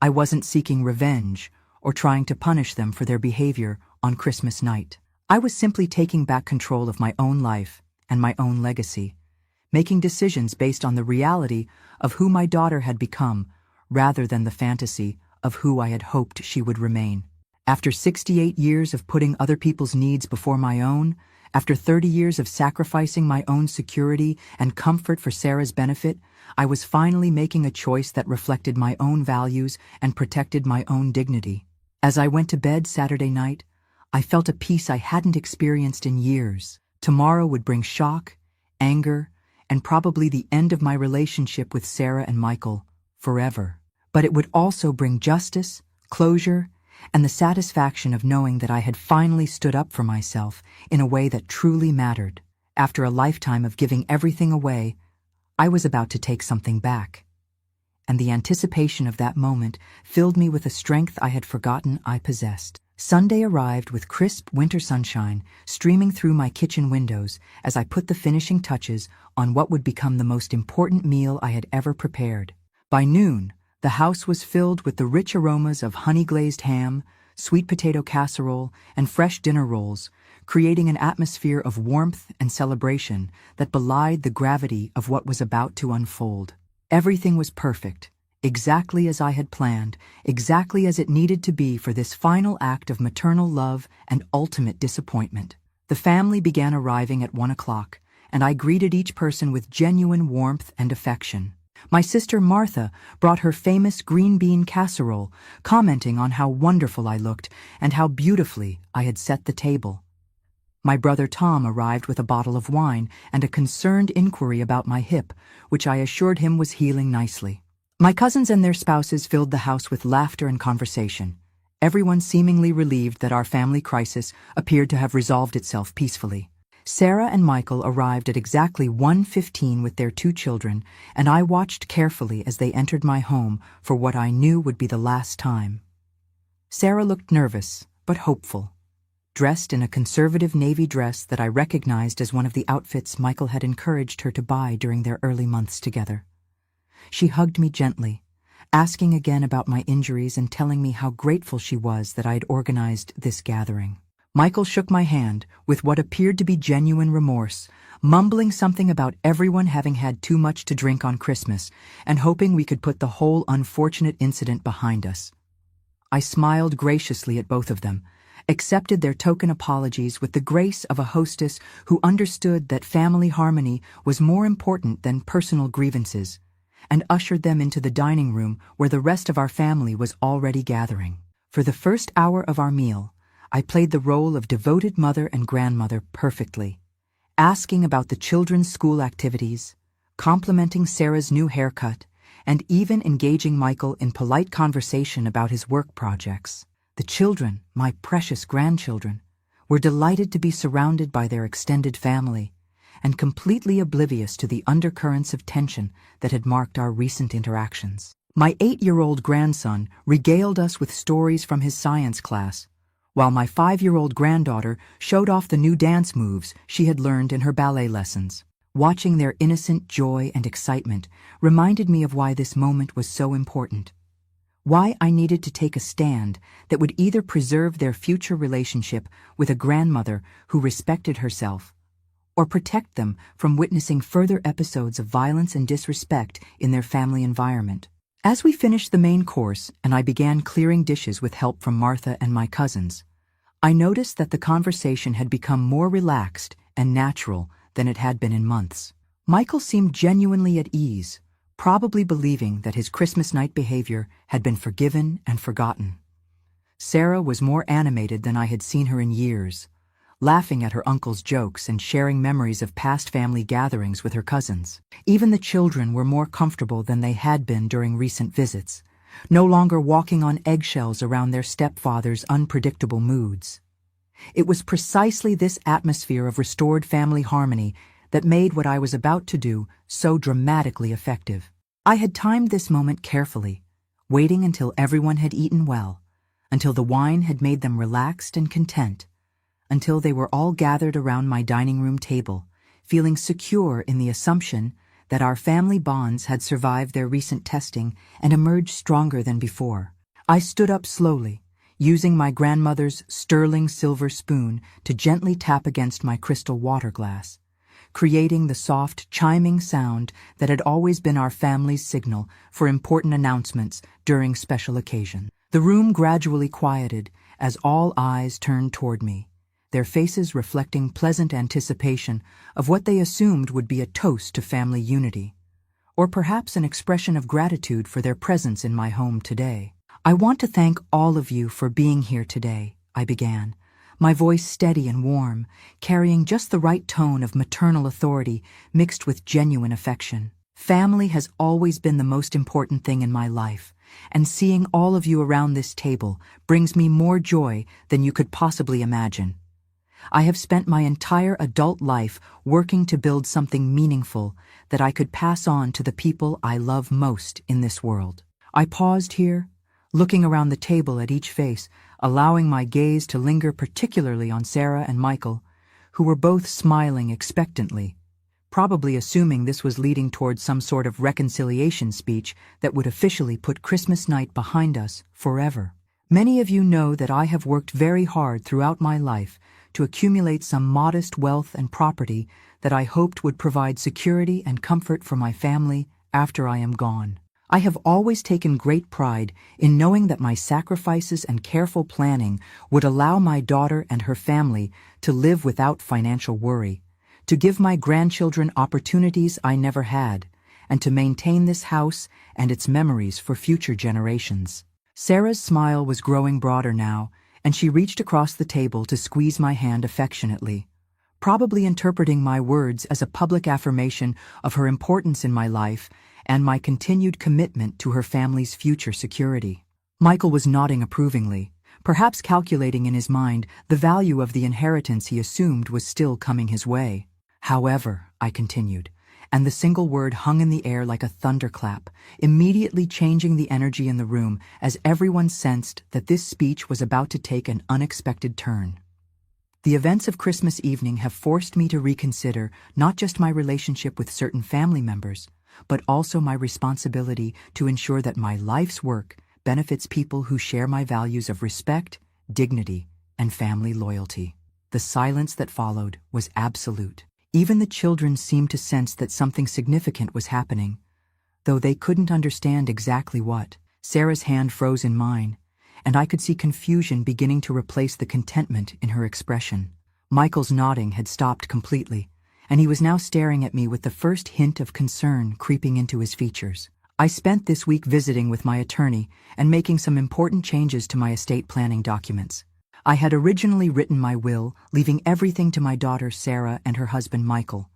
Speaker 1: I wasn't seeking revenge or trying to punish them for their behavior on Christmas night. I was simply taking back control of my own life and my own legacy, making decisions based on the reality of who my daughter had become rather than the fantasy of who I had hoped she would remain. After 68 years of putting other people's needs before my own, after 30 years of sacrificing my own security and comfort for Sarah's benefit, I was finally making a choice that reflected my own values and protected my own dignity. As I went to bed Saturday night, I felt a peace I hadn't experienced in years. Tomorrow would bring shock, anger, and probably the end of my relationship with Sarah and Michael forever. But it would also bring justice, closure, and the satisfaction of knowing that I had finally stood up for myself in a way that truly mattered. After a lifetime of giving everything away, I was about to take something back. And the anticipation of that moment filled me with a strength I had forgotten I possessed. Sunday arrived with crisp winter sunshine streaming through my kitchen windows as I put the finishing touches on what would become the most important meal I had ever prepared. By noon, the house was filled with the rich aromas of honey-glazed ham, sweet potato casserole, and fresh dinner rolls, creating an atmosphere of warmth and celebration that belied the gravity of what was about to unfold. Everything was perfect, exactly as I had planned, exactly as it needed to be for this final act of maternal love and ultimate disappointment. The family began arriving at 1 o'clock, and I greeted each person with genuine warmth and affection. My sister Martha brought her famous green bean casserole, commenting on how wonderful I looked and how beautifully I had set the table. My brother Tom arrived with a bottle of wine and a concerned inquiry about my hip, which I assured him was healing nicely. My cousins and their spouses filled the house with laughter and conversation, everyone seemingly relieved that our family crisis appeared to have resolved itself peacefully. Sarah and Michael arrived at exactly 1:15 with their 2 children, and I watched carefully as they entered my home for what I knew would be the last time. Sarah looked nervous, but hopeful, dressed in a conservative navy dress that I recognized as one of the outfits Michael had encouraged her to buy during their early months together. She hugged me gently, asking again about my injuries and telling me how grateful she was that I had organized this gathering. Michael shook my hand with what appeared to be genuine remorse, mumbling something about everyone having had too much to drink on Christmas and hoping we could put the whole unfortunate incident behind us. I smiled graciously at both of them, accepted their token apologies with the grace of a hostess who understood that family harmony was more important than personal grievances, and ushered them into the dining room where the rest of our family was already gathering. For the first hour of our meal, I played the role of devoted mother and grandmother perfectly, asking about the children's school activities, complimenting Sarah's new haircut, and even engaging Michael in polite conversation about his work projects. The children, my precious grandchildren, were delighted to be surrounded by their extended family, and completely oblivious to the undercurrents of tension that had marked our recent interactions. My 8-year-old grandson regaled us with stories from his science class, while my 5-year-old granddaughter showed off the new dance moves she had learned in her ballet lessons. Watching their innocent joy and excitement reminded me of why this moment was so important. Why I needed to take a stand that would either preserve their future relationship with a grandmother who respected herself, or protect them from witnessing further episodes of violence and disrespect in their family environment. As we finished the main course and I began clearing dishes with help from Martha and my cousins, I noticed that the conversation had become more relaxed and natural than it had been in months. Michael seemed genuinely at ease, probably believing that his Christmas night behavior had been forgiven and forgotten. Sarah was more animated than I had seen her in years, laughing at her uncle's jokes and sharing memories of past family gatherings with her cousins. Even the children were more comfortable than they had been during recent visits, no longer walking on eggshells around their stepfather's unpredictable moods. It was precisely this atmosphere of restored family harmony that made what I was about to do so dramatically effective. I had timed this moment carefully, waiting until everyone had eaten well, until the wine had made them relaxed and content, until they were all gathered around my dining room table, feeling secure in the assumption that our family bonds had survived their recent testing and emerged stronger than before. I stood up slowly, using my grandmother's sterling silver spoon to gently tap against my crystal water glass, creating the soft, chiming sound that had always been our family's signal for important announcements during special occasions. The room gradually quieted as all eyes turned toward me, their faces reflecting pleasant anticipation of what they assumed would be a toast to family unity, or perhaps an expression of gratitude for their presence in my home today. "I want to thank all of you for being here today," I began, my voice steady and warm, carrying just the right tone of maternal authority mixed with genuine affection. Family has always been the most important thing in my life, and seeing all of you around this table brings me more joy than you could possibly imagine. I have spent my entire adult life working to build something meaningful that I could pass on to the people I love most in this world. I paused here, looking around the table at each face, allowing my gaze to linger particularly on Sarah and Michael, who were both smiling expectantly, probably assuming this was leading towards some sort of reconciliation speech that would officially put Christmas night behind us forever. Many of you know that I have worked very hard throughout my life to accumulate some modest wealth and property that I hoped would provide security and comfort for my family after I am gone. I have always taken great pride in knowing that my sacrifices and careful planning would allow my daughter and her family to live without financial worry, to give my grandchildren opportunities I never had, and to maintain this house and its memories for future generations. Sarah's smile was growing broader now, and she reached across the table to squeeze my hand affectionately, probably interpreting my words as a public affirmation of her importance in my life and my continued commitment to her family's future security. Michael was nodding approvingly, perhaps calculating in his mind the value of the inheritance he assumed was still coming his way. "However," I continued, and the single word hung in the air like a thunderclap, immediately changing the energy in the room as everyone sensed that this speech was about to take an unexpected turn. "The events of Christmas evening have forced me to reconsider not just my relationship with certain family members, but also my responsibility to ensure that my life's work benefits people who share my values of respect, dignity, and family loyalty." The silence that followed was absolute. Even the children seemed to sense that something significant was happening, though they couldn't understand exactly what. Sarah's hand froze in mine, and I could see confusion beginning to replace the contentment in her expression. Michael's nodding had stopped completely, and he was now staring at me with the first hint of concern creeping into his features. "I spent this week visiting with my attorney and making some important changes to my estate planning documents. I had originally written my will, leaving everything to my daughter Sarah and her husband Michael,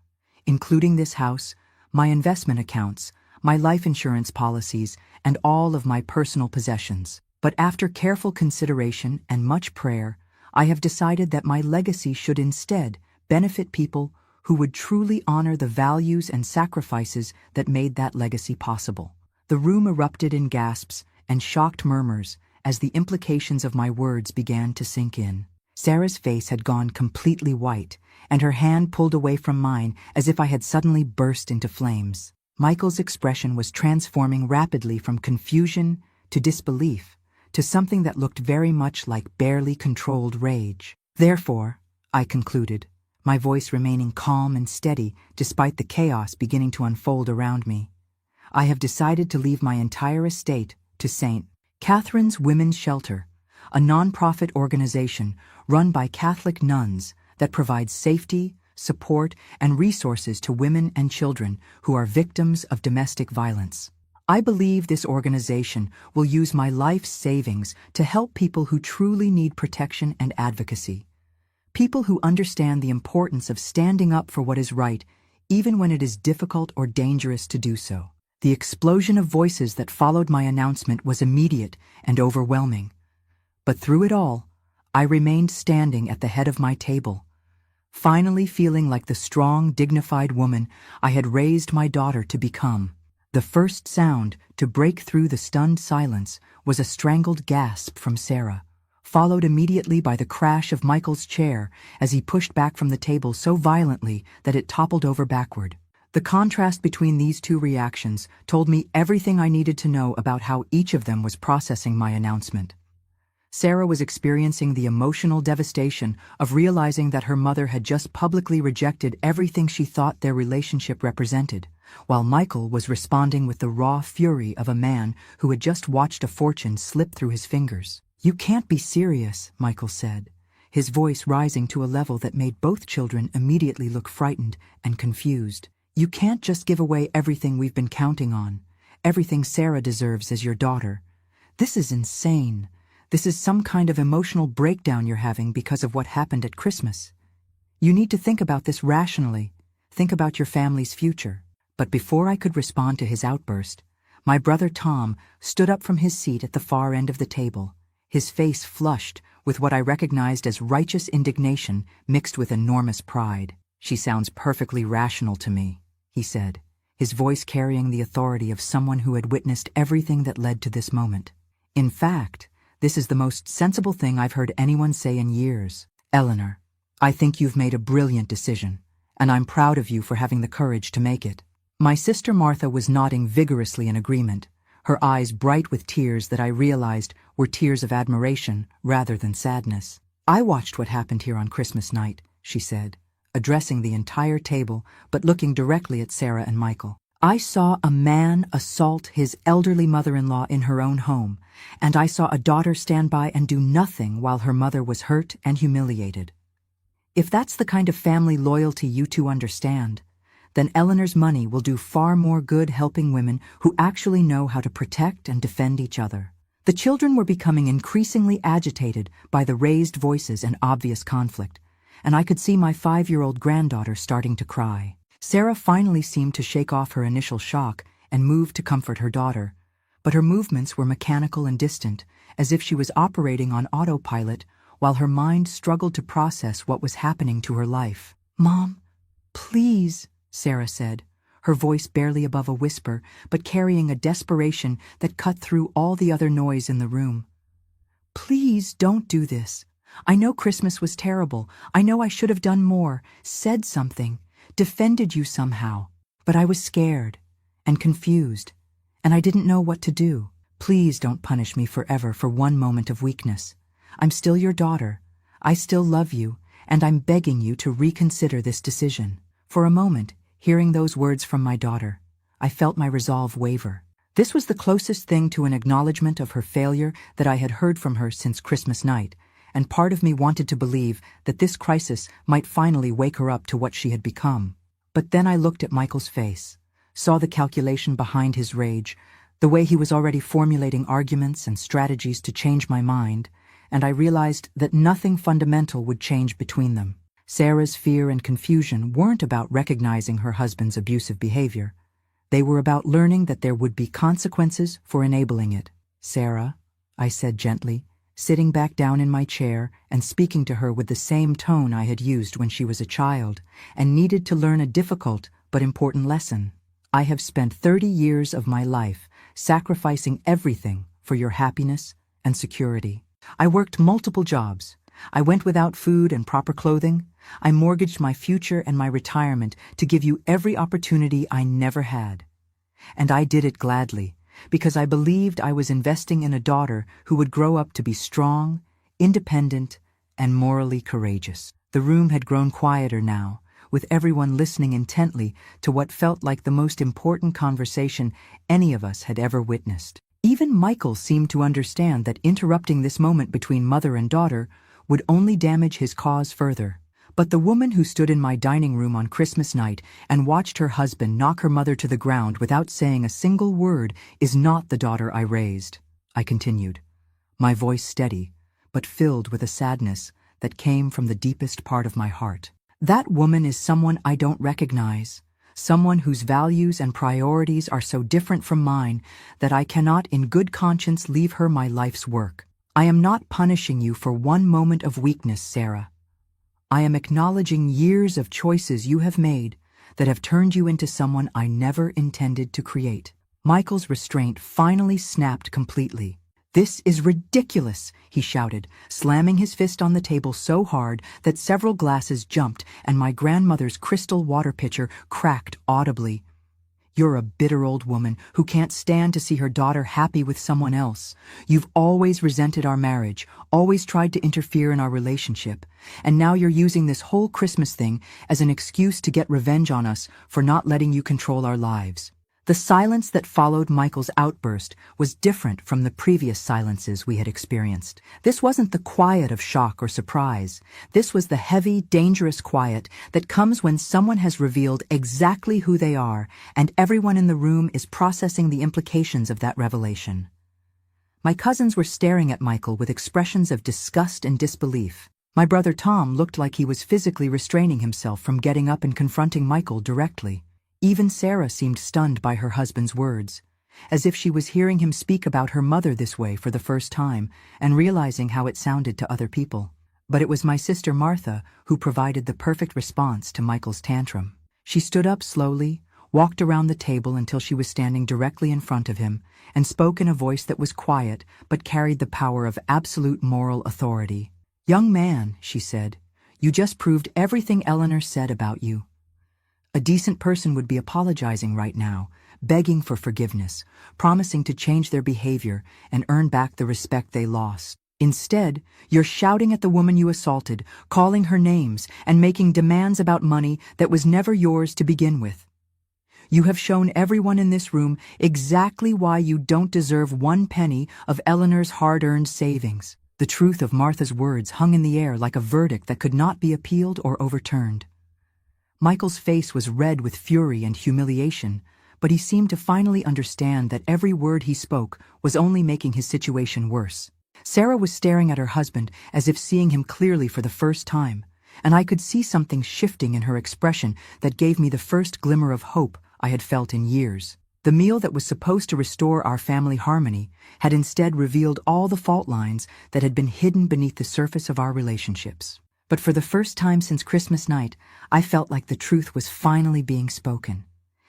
Speaker 1: including this house, my investment accounts, my life insurance policies, and all of my personal possessions. But after careful consideration and much prayer, I have decided that my legacy should instead benefit people who would truly honor the values and sacrifices that made that legacy possible. The room erupted in gasps and shocked murmurs as the implications of my words began to sink in. Sarah's face had gone completely white, and her hand pulled away from mine as if I had suddenly burst into flames. Michael's expression was transforming rapidly from confusion to disbelief to something that looked very much like barely controlled rage. Therefore, I concluded, my voice remaining calm and steady despite the chaos beginning to unfold around me, I have decided to leave my entire estate to St. Catherine's Women's Shelter, a non-profit organization run by Catholic nuns that provides safety, support, and resources to women and children who are victims of domestic violence. I believe this organization will use my life savings to help people who truly need protection and advocacy. People who understand the importance of standing up for what is right, even when it is difficult or dangerous to do so. The explosion of voices that followed my announcement was immediate and overwhelming. But through it all, I remained standing at the head of my table, finally feeling like the strong, dignified woman I had raised my daughter to become. The first sound to break through the stunned silence was a strangled gasp from Sarah, followed immediately by the crash of Michael's chair as he pushed back from the table so violently that it toppled over backward. The contrast between these two reactions told me everything I needed to know about how each of them was processing my announcement. Sarah was experiencing the emotional devastation of realizing that her mother had just publicly rejected everything she thought their relationship represented, while Michael was responding with the raw fury of a man who had just watched a fortune slip through his fingers. "You can't be serious," Michael said, his voice rising to a level that made both children immediately look frightened and confused. "You can't just give away everything we've been counting on, everything Sarah deserves as your daughter. This is insane. This is some kind of emotional breakdown you're having because of what happened at Christmas. You need to think about this rationally. Think about your family's future." But before I could respond to his outburst, my brother Tom stood up from his seat at the far end of the table, his face flushed with what I recognized as righteous indignation mixed with enormous pride. "She sounds perfectly rational to me," he said, his voice carrying the authority of someone who had witnessed everything that led to this moment. "In fact, this is the most sensible thing I've heard anyone say in years. Eleanor, I think you've made a brilliant decision, and I'm proud of you for having the courage to make it." My sister Martha was nodding vigorously in agreement, her eyes bright with tears that I realized were tears of admiration rather than sadness. "I watched what happened here on Christmas night," she said, addressing the entire table but looking directly at Sarah and Michael. "I saw a man assault his elderly mother-in-law in her own home, and I saw a daughter stand by and do nothing while her mother was hurt and humiliated. If that's the kind of family loyalty you two understand, then Eleanor's money will do far more good helping women who actually know how to protect and defend each other." The children were becoming increasingly agitated by the raised voices and obvious conflict, and I could see my 5-year-old granddaughter starting to cry. Sarah finally seemed to shake off her initial shock and move to comfort her daughter, but her movements were mechanical and distant, as if she was operating on autopilot while her mind struggled to process what was happening to her life. "Mom, please," Sarah said, her voice barely above a whisper, but carrying a desperation that cut through all the other noise in the room. "Please don't do this. I know Christmas was terrible. I know I should have done more, said something, defended you somehow. But I was scared and confused, and I didn't know what to do. Please don't punish me forever for one moment of weakness. I'm still your daughter. I still love you, and I'm begging you to reconsider this decision." For a moment, hearing those words from my daughter, I felt my resolve waver. This was the closest thing to an acknowledgement of her failure that I had heard from her since Christmas night, and part of me wanted to believe that this crisis might finally wake her up to what she had become. But then I looked at Michael's face, saw the calculation behind his rage, the way he was already formulating arguments and strategies to change my mind, and I realized that nothing fundamental would change between them. Sarah's fear and confusion weren't about recognizing her husband's abusive behavior. They were about learning that there would be consequences for enabling it. "Sarah," I said gently, sitting back down in my chair and speaking to her with the same tone I had used when she was a child and needed to learn a difficult but important lesson. "I have spent 30 years of my life sacrificing everything for your happiness and security. I worked multiple jobs. I went without food and proper clothing. I mortgaged my future and my retirement to give you every opportunity I never had. And I did it gladly, because I believed I was investing in a daughter who would grow up to be strong, independent, and morally courageous." The room had grown quieter now, with everyone listening intently to what felt like the most important conversation any of us had ever witnessed. Even Michael seemed to understand that interrupting this moment between mother and daughter would only damage his cause further. "But the woman who stood in my dining room on Christmas night and watched her husband knock her mother to the ground without saying a single word is not the daughter I raised," I continued, my voice steady, but filled with a sadness that came from the deepest part of my heart. "That woman is someone I don't recognize, someone whose values and priorities are so different from mine that I cannot in good conscience leave her my life's work. I am not punishing you for one moment of weakness, Sarah. I am acknowledging years of choices you have made that have turned you into someone I never intended to create." Michael's restraint finally snapped completely. "This is ridiculous," he shouted, slamming his fist on the table so hard that several glasses jumped and my grandmother's crystal water pitcher cracked audibly. "You're a bitter old woman who can't stand to see her daughter happy with someone else. You've always resented our marriage, always tried to interfere in our relationship, and now you're using this whole Christmas thing as an excuse to get revenge on us for not letting you control our lives." The silence that followed Michael's outburst was different from the previous silences we had experienced. This wasn't the quiet of shock or surprise. This was the heavy, dangerous quiet that comes when someone has revealed exactly who they are, and everyone in the room is processing the implications of that revelation. My cousins were staring at Michael with expressions of disgust and disbelief. My brother Tom looked like he was physically restraining himself from getting up and confronting Michael directly. Even Sarah seemed stunned by her husband's words, as if she was hearing him speak about her mother this way for the first time and realizing how it sounded to other people. But it was my sister Martha who provided the perfect response to Michael's tantrum. She stood up slowly, walked around the table until she was standing directly in front of him, and spoke in a voice that was quiet but carried the power of absolute moral authority. "Young man," she said, "you just proved everything Eleanor said about you. A decent person would be apologizing right now, begging for forgiveness, promising to change their behavior and earn back the respect they lost. Instead, you're shouting at the woman you assaulted, calling her names, and making demands about money that was never yours to begin with. You have shown everyone in this room exactly why you don't deserve one penny of Eleanor's hard-earned savings." The truth of Martha's words hung in the air like a verdict that could not be appealed or overturned. Michael's face was red with fury and humiliation, but he seemed to finally understand that every word he spoke was only making his situation worse. Sarah was staring at her husband as if seeing him clearly for the first time, and I could see something shifting in her expression that gave me the first glimmer of hope I had felt in years. The meal that was supposed to restore our family harmony had instead revealed all the fault lines that had been hidden beneath the surface of our relationships. But for the first time since Christmas night, I felt like the truth was finally being spoken,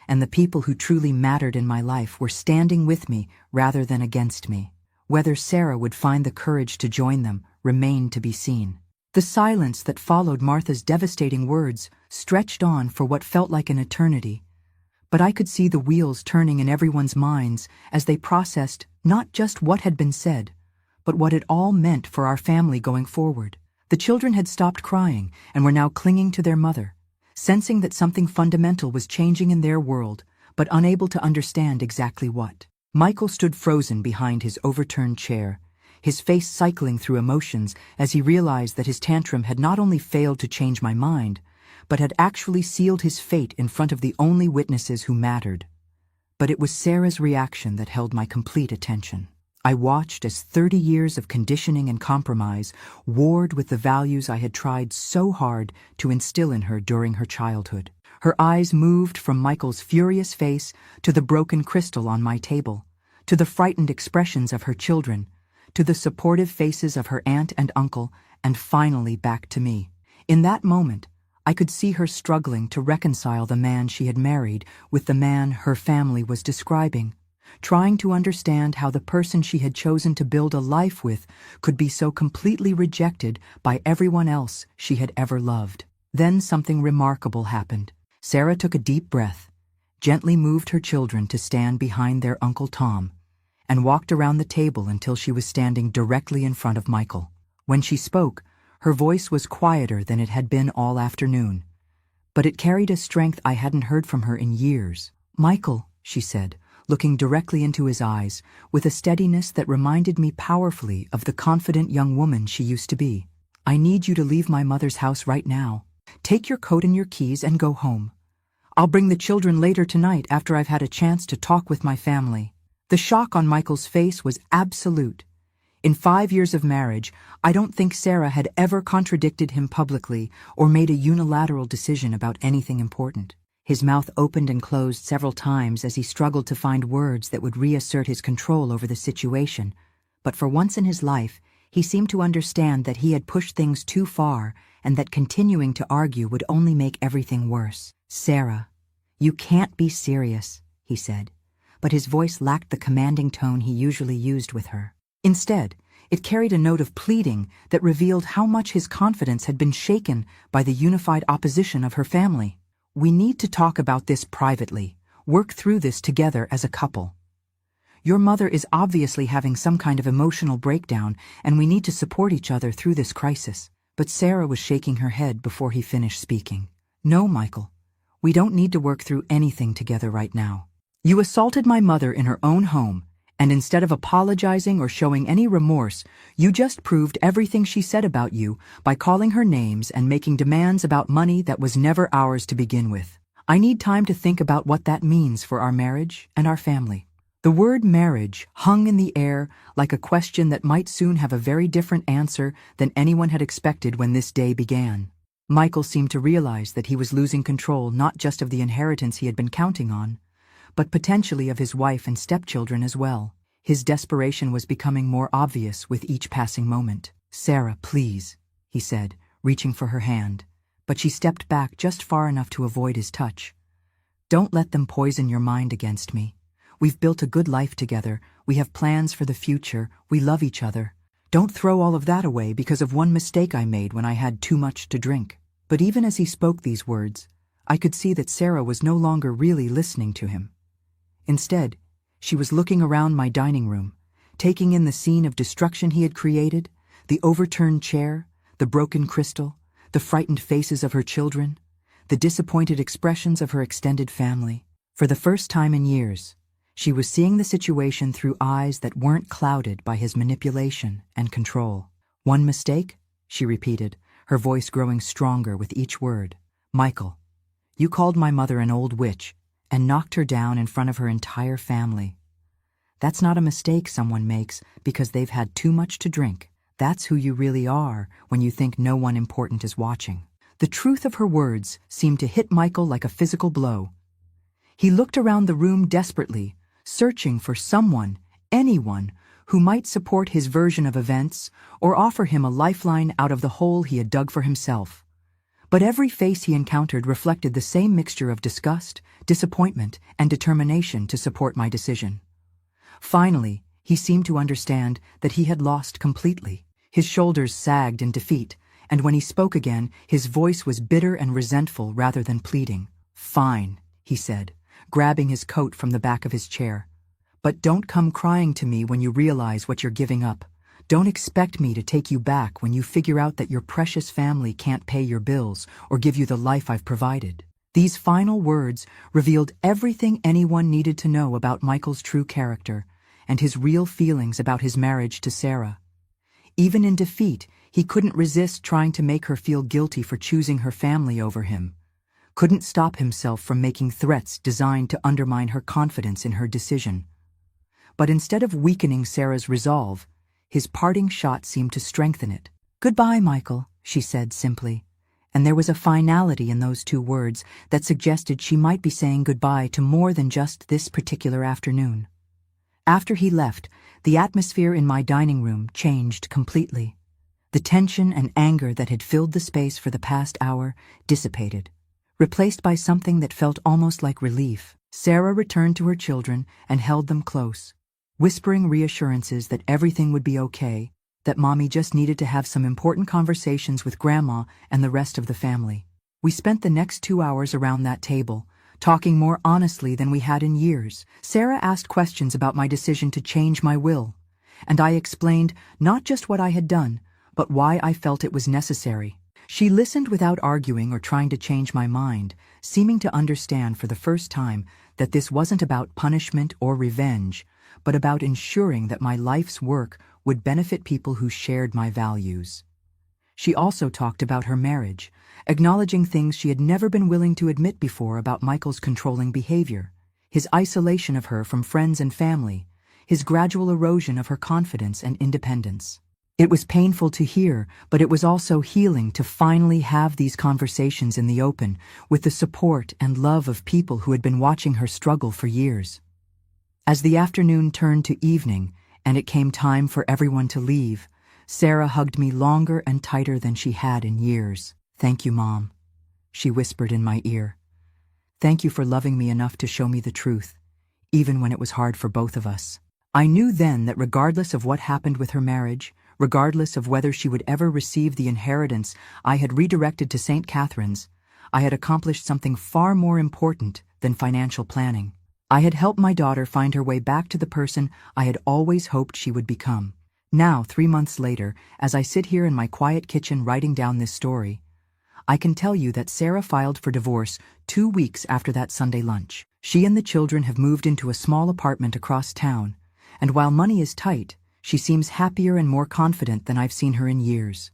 Speaker 1: and the people who truly mattered in my life were standing with me rather than against me. Whether Sarah would find the courage to join them remained to be seen. The silence that followed Martha's devastating words stretched on for what felt like an eternity, but I could see the wheels turning in everyone's minds as they processed not just what had been said, but what it all meant for our family going forward. The children had stopped crying and were now clinging to their mother, sensing that something fundamental was changing in their world, but unable to understand exactly what. Michael stood frozen behind his overturned chair, his face cycling through emotions as he realized that his tantrum had not only failed to change my mind, but had actually sealed his fate in front of the only witnesses who mattered. But it was Sarah's reaction that held my complete attention. I watched as 30 years of conditioning and compromise warred with the values I had tried so hard to instill in her during her childhood. Her eyes moved from Michael's furious face to the broken crystal on my table, to the frightened expressions of her children, to the supportive faces of her aunt and uncle, and finally back to me. In that moment, I could see her struggling to reconcile the man she had married with the man her family was describing, trying to understand how the person she had chosen to build a life with could be so completely rejected by everyone else she had ever loved. Then something remarkable happened. Sarah took a deep breath, gently moved her children to stand behind their Uncle Tom, and walked around the table until she was standing directly in front of Michael. When she spoke, her voice was quieter than it had been all afternoon, but it carried a strength I hadn't heard from her in years. "Michael," she said, looking directly into his eyes, with a steadiness that reminded me powerfully of the confident young woman she used to be. "I need you to leave my mother's house right now. Take your coat and your keys and go home. I'll bring the children later tonight after I've had a chance to talk with my family." The shock on Michael's face was absolute. In 5 years of marriage, I don't think Sarah had ever contradicted him publicly or made a unilateral decision about anything important. His mouth opened and closed several times as he struggled to find words that would reassert his control over the situation, but for once in his life, he seemed to understand that he had pushed things too far and that continuing to argue would only make everything worse. "Sarah, you can't be serious," he said, but his voice lacked the commanding tone he usually used with her. Instead, it carried a note of pleading that revealed how much his confidence had been shaken by the unified opposition of her family. "We need to talk about this privately, work through this together as a couple. Your mother is obviously having some kind of emotional breakdown, and we need to support each other through this crisis." But Sarah was shaking her head before he finished speaking. "No, Michael, we don't need to work through anything together right now. You assaulted my mother in her own home, and instead of apologizing or showing any remorse, you just proved everything she said about you by calling her names and making demands about money that was never ours to begin with. I need time to think about what that means for our marriage and our family." The word marriage hung in the air like a question that might soon have a very different answer than anyone had expected when this day began. Michael seemed to realize that he was losing control not just of the inheritance he had been counting on, but potentially of his wife and stepchildren as well. His desperation was becoming more obvious with each passing moment. "Sarah, please," he said, reaching for her hand, but she stepped back just far enough to avoid his touch. "Don't let them poison your mind against me. We've built a good life together, we have plans for the future, we love each other. Don't throw all of that away because of one mistake I made when I had too much to drink." But even as he spoke these words, I could see that Sarah was no longer really listening to him. Instead, she was looking around my dining room, taking in the scene of destruction he had created, the overturned chair, the broken crystal, the frightened faces of her children, the disappointed expressions of her extended family. For the first time in years, she was seeing the situation through eyes that weren't clouded by his manipulation and control. "One mistake?" she repeated, her voice growing stronger with each word. "Michael, you called my mother an old witch and knocked her down in front of her entire family. That's not a mistake someone makes because they've had too much to drink. That's who you really are when you think no one important is watching." The truth of her words seemed to hit Michael like a physical blow. He looked around the room desperately, searching for someone, anyone, who might support his version of events or offer him a lifeline out of the hole he had dug for himself. But every face he encountered reflected the same mixture of disgust, disappointment, and determination to support my decision. Finally, he seemed to understand that he had lost completely. His shoulders sagged in defeat, and when he spoke again, his voice was bitter and resentful rather than pleading. "Fine," he said, grabbing his coat from the back of his chair. "But don't come crying to me when you realize what you're giving up. Don't expect me to take you back when you figure out that your precious family can't pay your bills or give you the life I've provided." These final words revealed everything anyone needed to know about Michael's true character and his real feelings about his marriage to Sarah. Even in defeat, he couldn't resist trying to make her feel guilty for choosing her family over him, couldn't stop himself from making threats designed to undermine her confidence in her decision. But instead of weakening Sarah's resolve, his parting shot seemed to strengthen it. "Goodbye, Michael," she said simply, and there was a finality in those two words that suggested she might be saying goodbye to more than just this particular afternoon. After he left, the atmosphere in my dining room changed completely. The tension and anger that had filled the space for the past hour dissipated, replaced by something that felt almost like relief. Sarah returned to her children and held them close, whispering reassurances that everything would be okay, that Mommy just needed to have some important conversations with Grandma and the rest of the family. We spent the next 2 hours around that table, talking more honestly than we had in years. Sarah asked questions about my decision to change my will, and I explained not just what I had done, but why I felt it was necessary. She listened without arguing or trying to change my mind, seeming to understand for the first time that this wasn't about punishment or revenge, but about ensuring that my life's work would benefit people who shared my values. She also talked about her marriage, acknowledging things she had never been willing to admit before about Michael's controlling behavior, his isolation of her from friends and family, his gradual erosion of her confidence and independence. It was painful to hear, but it was also healing to finally have these conversations in the open, with the support and love of people who had been watching her struggle for years. As the afternoon turned to evening, and it came time for everyone to leave, Sarah hugged me longer and tighter than she had in years. "Thank you, Mom," she whispered in my ear. "Thank you for loving me enough to show me the truth, even when it was hard for both of us." I knew then that regardless of what happened with her marriage, regardless of whether she would ever receive the inheritance I had redirected to St. Catherine's, I had accomplished something far more important than financial planning. I had helped my daughter find her way back to the person I had always hoped she would become. Now, 3 months later, as I sit here in my quiet kitchen writing down this story, I can tell you that Sarah filed for divorce 2 weeks after that Sunday lunch. She and the children have moved into a small apartment across town, and while money is tight, she seems happier and more confident than I've seen her in years.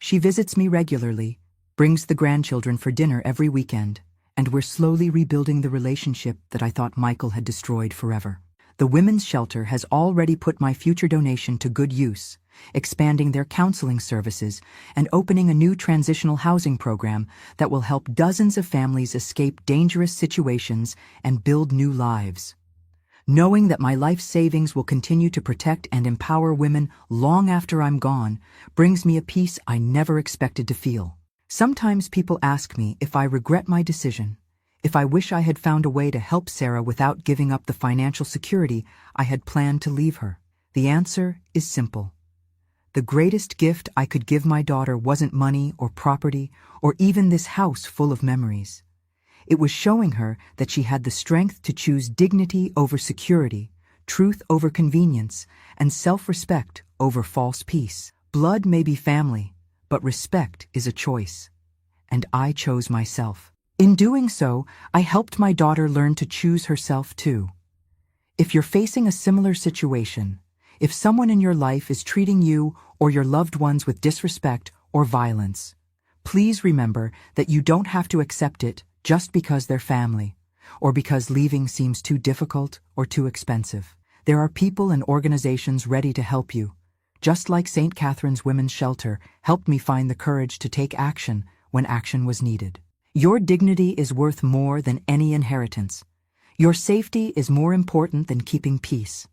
Speaker 1: She visits me regularly, brings the grandchildren for dinner every weekend, and we're slowly rebuilding the relationship that I thought Michael had destroyed forever. The women's shelter has already put my future donation to good use, expanding their counseling services and opening a new transitional housing program that will help dozens of families escape dangerous situations and build new lives. Knowing that my life savings will continue to protect and empower women long after I'm gone brings me a peace I never expected to feel. Sometimes people ask me if I regret my decision, if I wish I had found a way to help Sarah without giving up the financial security I had planned to leave her. The answer is simple. The greatest gift I could give my daughter wasn't money or property or even this house full of memories. It was showing her that she had the strength to choose dignity over security, truth over convenience, and self-respect over false peace. Blood may be family, but respect is a choice. And I chose myself. In doing so, I helped my daughter learn to choose herself too. If you're facing a similar situation, if someone in your life is treating you or your loved ones with disrespect or violence, please remember that you don't have to accept it just because they're family, or because leaving seems too difficult or too expensive. There are people and organizations ready to help you, just like St. Catherine's Women's Shelter helped me find the courage to take action when action was needed. Your dignity is worth more than any inheritance. Your safety is more important than keeping peace.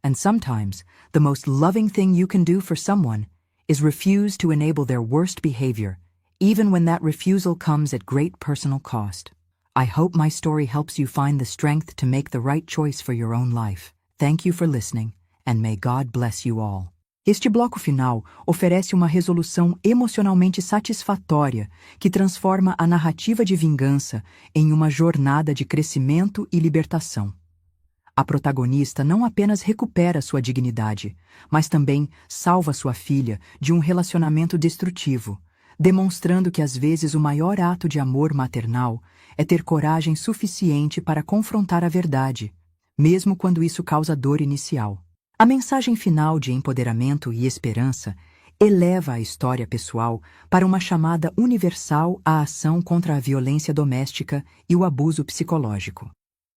Speaker 1: And sometimes, the most loving thing you can do for someone is refuse to enable their worst behavior, even when that refusal comes at great personal cost. I hope my story helps you find the strength to make the right choice for your own life. Thank you for listening, and may God bless you all. Este bloco final oferece uma resolução emocionalmente satisfatória que transforma a narrativa de vingança em uma jornada de crescimento e libertação. A protagonista não apenas recupera sua dignidade, mas também salva sua filha de um relacionamento destrutivo, demonstrando que às vezes o maior ato de amor maternal é ter coragem suficiente para confrontar a verdade, mesmo quando isso causa dor inicial. A mensagem final de empoderamento e esperança eleva a história pessoal para uma chamada universal à ação contra a violência doméstica e o abuso psicológico.